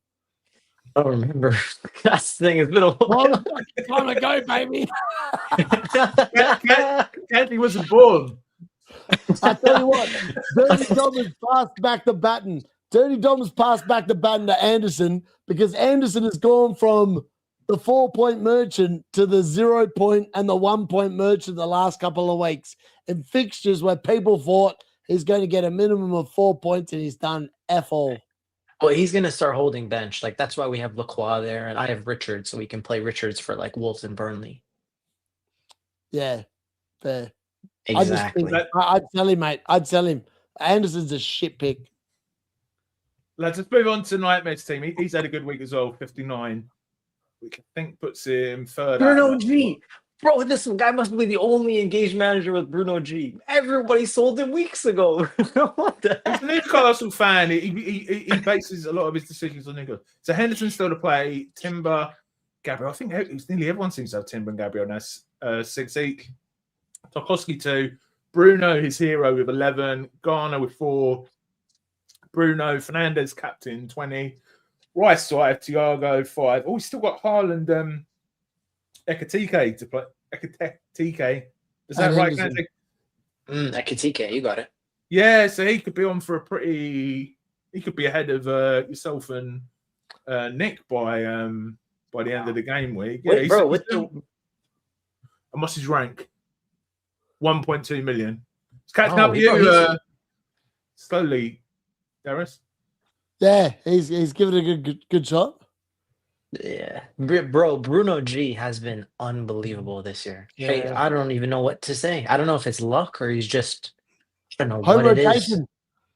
I don't remember. That's the thing. It's been a while. Time to go, baby. Anthony wasn't born. I tell you what, Dirty Dom has passed back the baton. Dirty Dom has passed back the baton to Anderson because Anderson has gone from the 4-point merchant to the 0 point and the 1 point merchant the last couple of weeks in fixtures where people thought he's going to get a minimum of 4 points and he's done F all. Well, he's going to start holding bench. Like, that's why we have Lacroix there, and I have Richards, so we can play Richards for, like, Wolves and Burnley. Yeah, fair. Exactly. I'd sell him, mate. I'd sell him. Anderson's a shit pick. Let's just move on to Nightmare's team. He's had a good week as well, 59, which I think puts him third. Bruno G. Bro, this guy must be the only engaged manager with Bruno G. Everybody sold him weeks ago. What the heck? He's a Newcastle fan. He bases a lot of his decisions on Newcastle. So Henderson's still to play. Timber, Gabriel. I think nearly everyone seems to have Timber and Gabriel now. 6 each. Tarkowski 2. Bruno, his hero, with 11. Garner with 4. Bruno, Fernandez, captain, 20. Rice 5. Thiago 5. Oh, he's still got Haaland, Ekatike to play. Ekatike. Is that right, Kanji? Ekatike, you got it. Yeah, so he could be on for a pretty. He could be ahead of yourself and Nick by the end of the game week. Yeah, Wait, bro, and what's his rank? 1.2 million. It's catching up with you slowly, Darius. Yeah, he's given it a good shot. Yeah, bro, Bruno G has been unbelievable this year. Yeah. Hey, I don't even know what to say. I don't know if it's luck or he's just, I don't know Home what it is. rotation.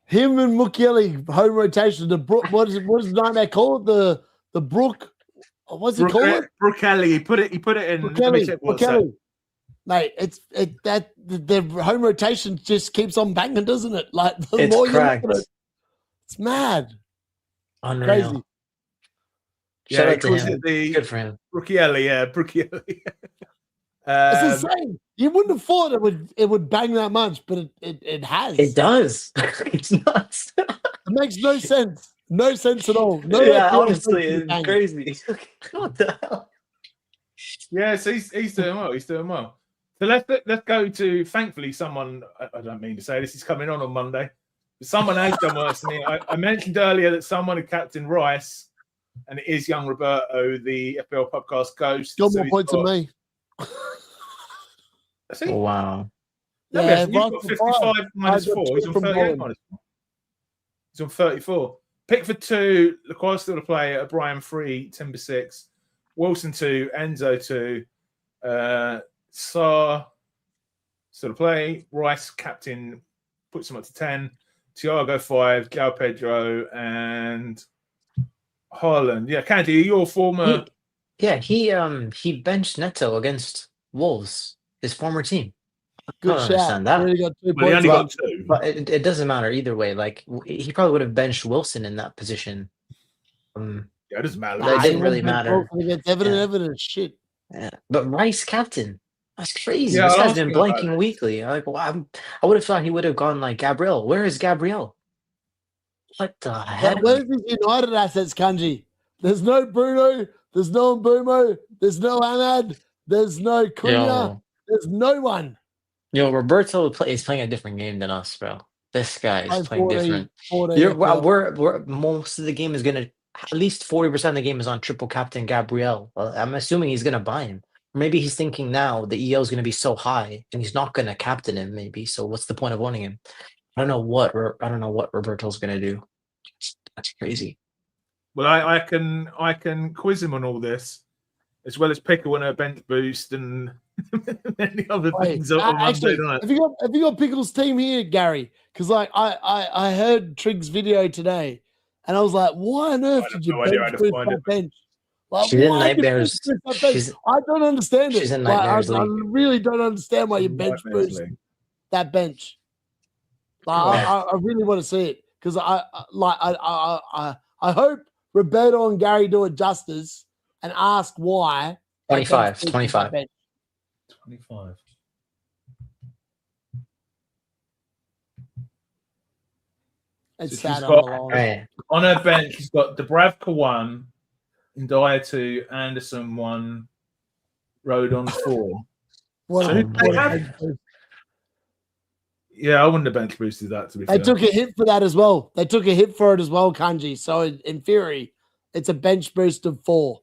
Him and Mukiele, home rotation. The Brook, what does Nightmare call it? The Brook. What's he call it? Brookelli. He put it in. Brookelli. Mate, the home rotation just keeps on banging, doesn't it? Like the It's more you look cracked. at it, it's mad. Unreal. Crazy. Shout Yeah, out to him. Good for him. Brookelli, yeah, Brookelli. It's insane. You wouldn't have thought it would bang that much, but it has. It does. It's nuts. It makes no sense. No sense at all. No yeah, FPL honestly, sense it's bang. crazy. What the hell? Yeah, so he's doing well. He's doing well. So let's go to, thankfully, someone, I don't mean to say this, is coming on Monday. But someone has done worse than me. I mentioned earlier that someone had captained Rice, and it is young Roberto, the FPL PubCast ghost. Got more points than me. Wow. No, Yeah, you've got 55 minus 4. He's on 38 minus 4. He's on 34. Pickford 2, Lacroix still to play, Brian 3, Timber 6, Wilson 2, Enzo 2, Sarr still to play, Rice captain puts him up to 10, Thiago 5, João Pedro, and Haaland. Yeah, Kanji, your former. He benched Neto against Wolves, his former team. Good I don't shout. understand that. Really got 2 Well, he points. only got 2. But it doesn't matter either way. Like, he probably would have benched Wilson in that position. Yeah, it doesn't matter. It didn't really matter. Against evidence, shit. Yeah. But Rice captain. That's crazy. Yeah, this I guy's was been thinking about blanking weekly. Like, well, I would have thought he would have gone like Gabriel. Where is Gabriel? What the heck? Where's his United assets, Kanji? There's no Bruno. There's no Mbumo. There's no Ahmad. There's no Cunha. There's no one. Roberto is playing a different game than us, bro. This guy is playing 40, different. 40, We're most of the game is gonna, at least 40% of the game is on triple captain Gabriel. Well, I'm assuming he's gonna buy him. Maybe he's thinking now the EL is gonna be so high and he's not gonna captain him. Maybe so. What's the point of owning him? I don't know what Roberto's gonna do. That's crazy. Well, I can quiz him on all this, as well as pick a winner, bench boost, and many other things on Monday night. Have you got Pickle's team here, Gary? Because like I heard Trig's video today, and I was like, why on earth did you bench boost that bench? Like, She's in Nightmares. I don't understand it. She's in Like, Nightmares I League. really don't understand why you bench boost that bench. Like, I really want to see it because I hope Roberto and Gary do it justice and ask why. 25. 25. It's So sad she's on the got- line. Right. On her bench, she's got Dubravka 1, Ndaya 2, Anderson 1, Rodon 4. What So a- who what they a have? bench boost. Yeah, I wouldn't have bench boosted that, to be They fair. took a hit for that as well. They took a hit for it as well, Kanji. So in theory, it's a bench boost of 4.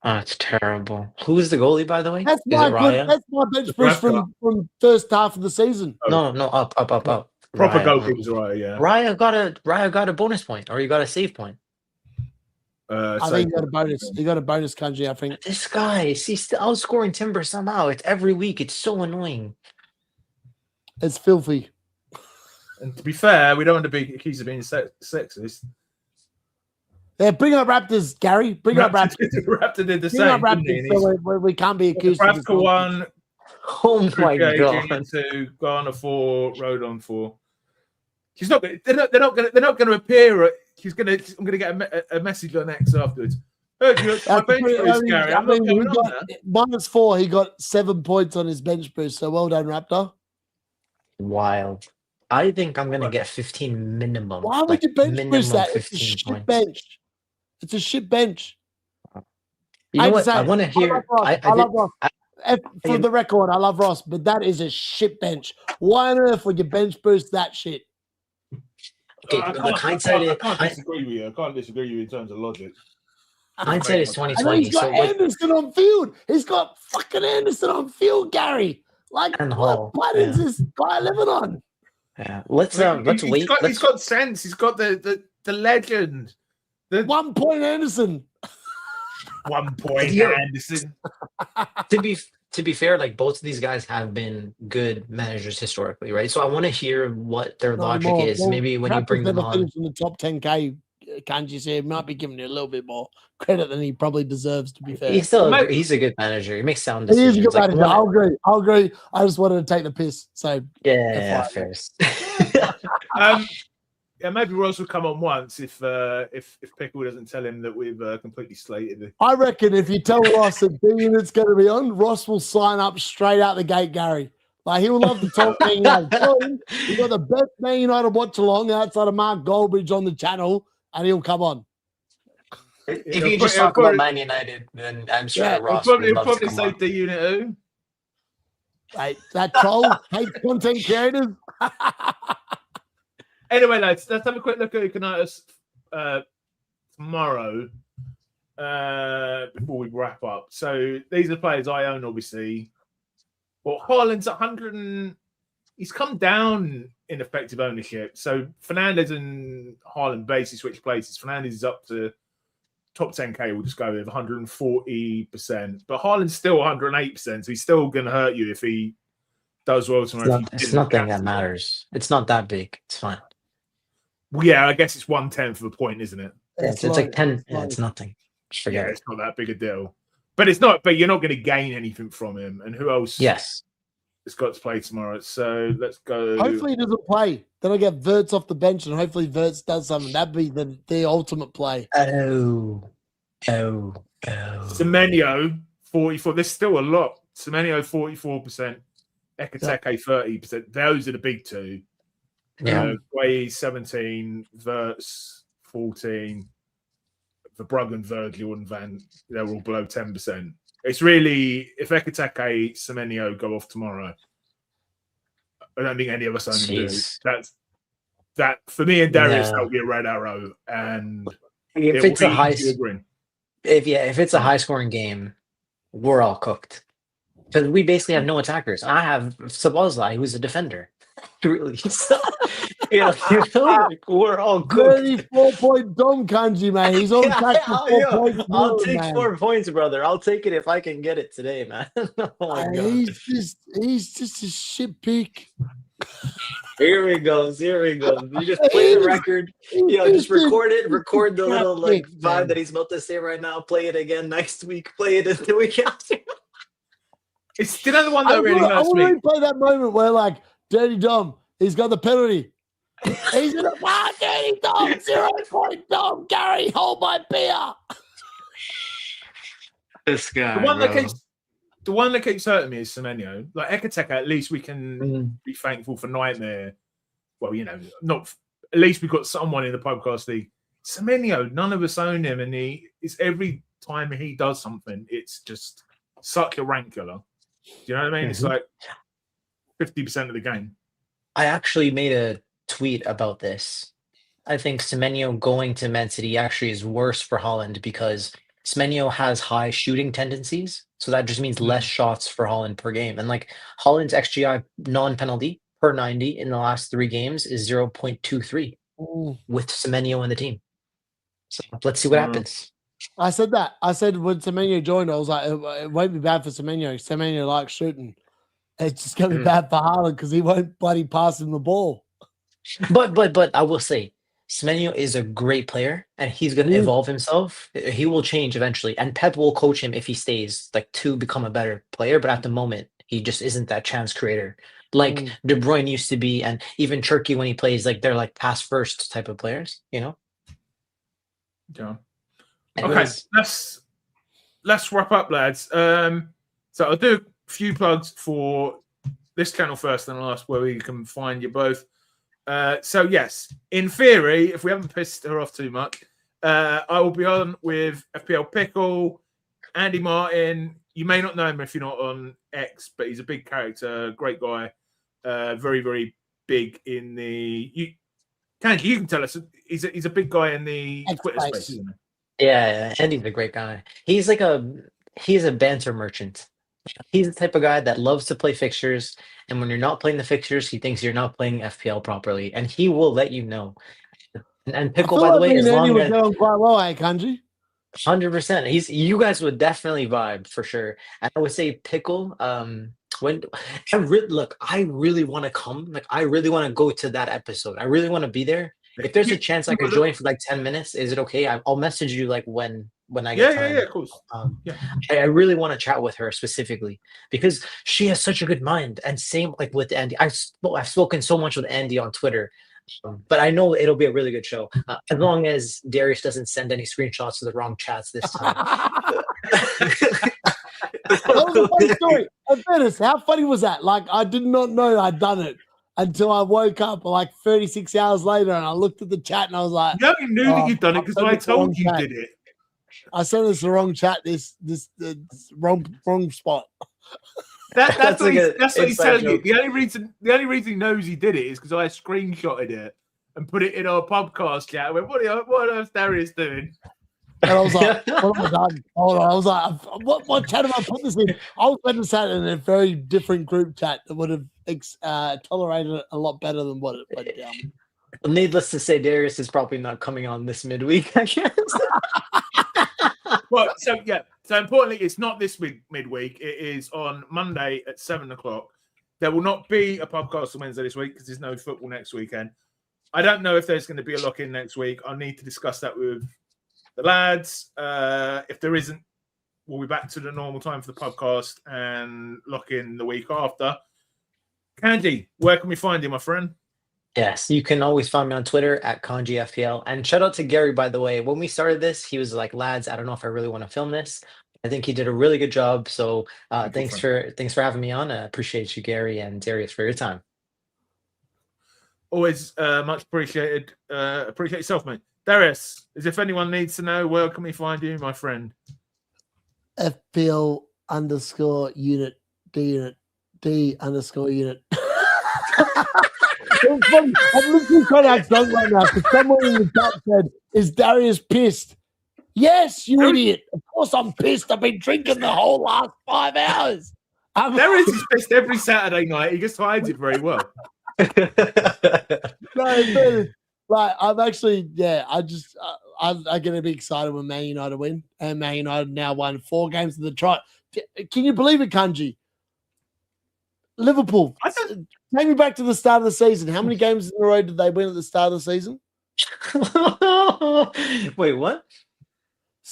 Oh, it's terrible. Who's the goalie, by the way? That's Is my it Raya? That's my bench boost from first half of the season. No, up. Proper Raya. goalkeepers, right? Yeah. Raya got a bonus point, or he got a save point. I think he got a bonus. He got a bonus, Kanji, I think. This guy, he's still outscoring Timber somehow. It's every week. It's so annoying. It's filthy. And to be fair, we don't want to be accused of being sexist. Yeah, bring up Raptors, Gary. Bring up Raptors. Raptor did the Bring up same. Raptors, so we can't be accused of Nebraska 1, Oh my Junior god. 2, Ghana 4, Rodon 4. She's not. They're not going to appear. I'm going to get a message on X afterwards. Heard you at my bench boost, Gary. I'm not coming on that. -4. He got 7 points on his bench boost. So well done, Raptor. Wild. I think I'm gonna get 15 minimum. Why would you bench boost that? It's a 15 shit points. bench. It's a shit bench. You know what? I want to hear. I love Ross. For the record, I love Ross, but that is a shit bench. Why on earth would you bench boost that shit? Okay, look, hindsight. I can't disagree with you. I can't disagree with you in terms of logic. Hindsight is 2020. And he's got So Anderson on field. He's got fucking Anderson on field, Gary. Like, And what Hall, planet is this guy living on? yeah, let's wait. He's got sense. He's got the legend. 1 point Anderson. 1 point Yeah. Anderson. To be fair, like both of these guys have been good managers historically, right? So I want to hear what their logic is. Maybe when you bring them on. In the top 10K, Kanji said might be giving you a little bit more credit than he probably deserves. To be fair, He's a good manager. He makes sound he is a decisions. good manager. I'll agree. I just wanted to take the piss. So Yeah, fair. Yeah, maybe Ross will come on once if Pickle doesn't tell him that we've completely slated it. I reckon if you tell Ross that D-Unit's going to be on, Ross will sign up straight out the gate, Gary. Like, he will love to talk Man United. You've got the best Man United watch along outside of Mark Goldbridge on the channel, and he'll come on. If you just talk about Man United, then I'm sure Ross He'll would probably love to say come D-Unit who? Hey, that troll hates content creators. Anyway, lads, let's have a quick look at Unitas tomorrow before we wrap up. So these are players I own, obviously. Well, Haaland's 100 he's come down in effective ownership. So Fernandes and Haaland basically switch places. Fernandes is up to top 10K, we'll just go with 140%. But Haaland's still 108%, so he's still going to hurt you if he does well tomorrow. It's nothing that matters. It's not that big. It's fine. Well, yeah, I guess it's 1/10 of a point, isn't it? It's like 10. Yeah, it's nothing. Just forget Yeah, it. it's not that big a deal. But it's not. But you're not going to gain anything from him. And who else? Yes. Has got to play tomorrow. So let's go. Hopefully he doesn't play. Then I get Verts off the bench, and hopefully Verts does something. That'd be the ultimate play. Oh. Semenyo 44. There's still a lot. Semenyo 44%. Ekateke 30%. Those are the big two. Yeah. Guay 17. Verts 14. Verbruggen, Virgil, and Van. They're all below 10%. It's really, if Ekateke, Semenyo go off tomorrow, I don't think any of us own do. That for me and Darius, that'll be a red arrow. And if it's a high scoring game, we're all cooked. Because we basically have no attackers. I have Sabozlai, who's a defender. Really. So, like, we're all good. 34-point Dom Kanji, man. He's on track for 4 points. I'll take 4 points, brother. I'll take it if I can get it today, man. Oh my God. He's just a shit pick. Here we go. You just play the record. Just record it. Record the little vibe that he's about to say right now. Play it again next week. Play it the week after. It's still another one that really hurts me. I want to play that moment where, Dirty Dom, he's got the penalty. He's in the bar, Dirty Dom, 0-point Dom, Gary, hold my beer. This guy, the one that keeps hurting me is Semenyo. Like Ekateke, at least we can be thankful for Nightmare. Well, not at least we've got someone in the podcast league. Semenyo, none of us own him, and it's every time he does something, it's just suck your rank killer. Do you know what I mean? It's like 50% of the game. I actually made a tweet about this. I think Semenyo going to Man City actually is worse for Haaland because Semenyo has high shooting tendencies, so that just means less shots for Holland per game. And like Holland's XGI non-penalty per 90 in the last 3 games is 0.23 with Semenyo in the team. So let's see what happens. I said that. I said when Semenyo joined, I was like, it won't be bad for Semenyo. Semenyo likes shooting. It's just going to be bad for Haaland because he won't bloody pass him the ball. But I will say, Semenyo is a great player, and he's going to evolve himself. He will change eventually, and Pep will coach him if he stays, like, to become a better player. But at the moment, he just isn't that chance creator like De Bruyne used to be, and even Turkey when he plays, like they're like pass first type of players, you know. Yeah. Anyways. Okay, let's wrap up, lads. So I'll do a few plugs for this channel first, and last, where we can find you both. So yes, in theory, if we haven't pissed her off too much, I will be on with FPL Pickle, Andy Martin. You may not know him if you're not on X, but he's a big character, great guy, very, very big in the. Kanji, you can tell us. He's a big guy in the Twitter space, isn't he? Yeah, Andy's a great guy. He's a banter merchant. He's the type of guy that loves to play fixtures, and when you're not playing the fixtures, he thinks you're not playing FPL properly, and he will let you know. And Pickle, by the way, as long as going quite well, Kanji. 100%, you guys would definitely vibe for sure. And I would say Pickle. Look, I really want to come. Like, I really want to go to that episode. I really want to be there. If there's a chance I could join for like 10 minutes, is it okay? I'll message you like when I get time. Yeah, of course. I really want to chat with her specifically because she has such a good mind. And same like with Andy. I've spoken so much with Andy on Twitter, but I know it'll be a really good show as long as Darius doesn't send any screenshots to the wrong chats this time. That was a funny story. In fairness, how funny was that? Like, I did not know I'd done it until I woke up like 36 hours later, and I looked at the chat and I was like, "You only knew that you'd done it because I told you did it." I sent us the wrong chat. This wrong spot. That's what he's telling you. The only reason he knows he did it is because I screenshotted it and put it in our podcast chat. I went, what on earth Darius doing? And I was like, what have I done? Hold on. I was like, what chat have I put this in? I was meant to say it in a very different group chat that would have tolerated it a lot better than what it went down. Needless to say, Darius is probably not coming on this midweek, I guess. Well, so importantly, it's not this week midweek. It is on Monday at 7:00. There will not be a podcast on Wednesday this week because there's no football next weekend. I don't know if there's going to be a lock-in next week. I need to discuss that with the lads. If there isn't, we'll be back to the normal time for the podcast and lock in the week after. Kanji, where can we find you, my friend? Yes, you can always find me on Twitter at KanjiFPL. And shout out to Gary, by the way. When we started this, he was like, lads, I don't know if I really want to film this. I think he did a really good job. So thanks for having me on. I appreciate you, Gary and Darius, for your time. Always much appreciated. Appreciate yourself, mate. Darius, as if anyone needs to know, where can we find you, my friend? FPL _unit D-Unit D_unit. I'm literally trying to act drunk right now because someone in the chat said, "Is Darius pissed?" Yes, you idiot. Of course I'm pissed. I've been drinking the whole last 5 hours. Darius is pissed every Saturday night. He just hides it very well. No, like I'm actually, I get to be excited when Man United win, and Man United now won 4 games to the trot. Can you believe it, Kanji? Liverpool. Take me back to the start of the season. How many games in a row did they win at the start of the season? Wait, what?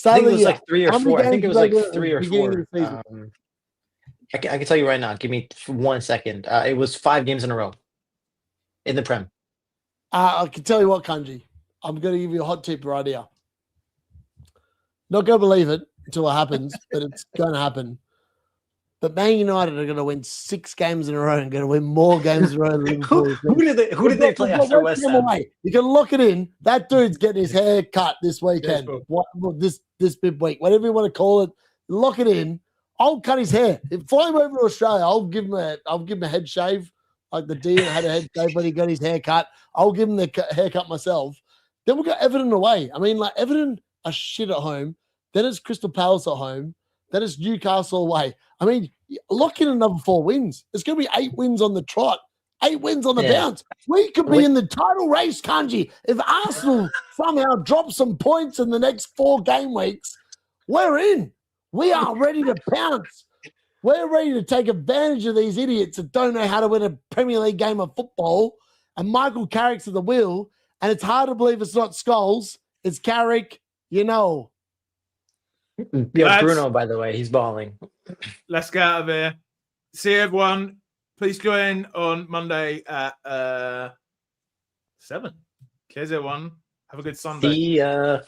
I think it was like 3 or 4. I think it was like 3 or 4. I can tell you right now. Give me 1 second. It was 5 games in a row in the Prem. I can tell you what, Kanji. I'm going to give you a hot tip right here. Not going to believe it until it happens, but it's going to happen. But Man United are going to win 6 games in a row and going to win more games in a row than Liverpool. Who did they play after West Ham? You can lock it in. That dude's getting his hair cut this weekend. Yes, this midweek, whatever you want to call it. Lock it in. I'll cut his hair. Fly him over to Australia. I'll give him a head shave, like the deer had a head shave when he got his hair cut. I'll give him the haircut myself. Then we'll go Everton away. I mean, like Everton are shit at home. then it's Crystal Palace at home, then it's Newcastle away. I mean, lock in another 4 wins. It's going to be 8 wins on the trot, 8 wins on the bounce. We could be in the title race, Kanji. If Arsenal somehow drop some points in the next 4 game weeks, we're in. We are ready to pounce. We're ready to take advantage of these idiots that don't know how to win a Premier League game of football. And Michael Carrick's at the wheel. And it's hard to believe it's not Scholes. It's Carrick, you know. Yeah, Bruno, by the way, he's balling. Let's get out of here. See everyone. Please join on Monday at 7. Cheers, everyone. Have a good Sunday. See ya.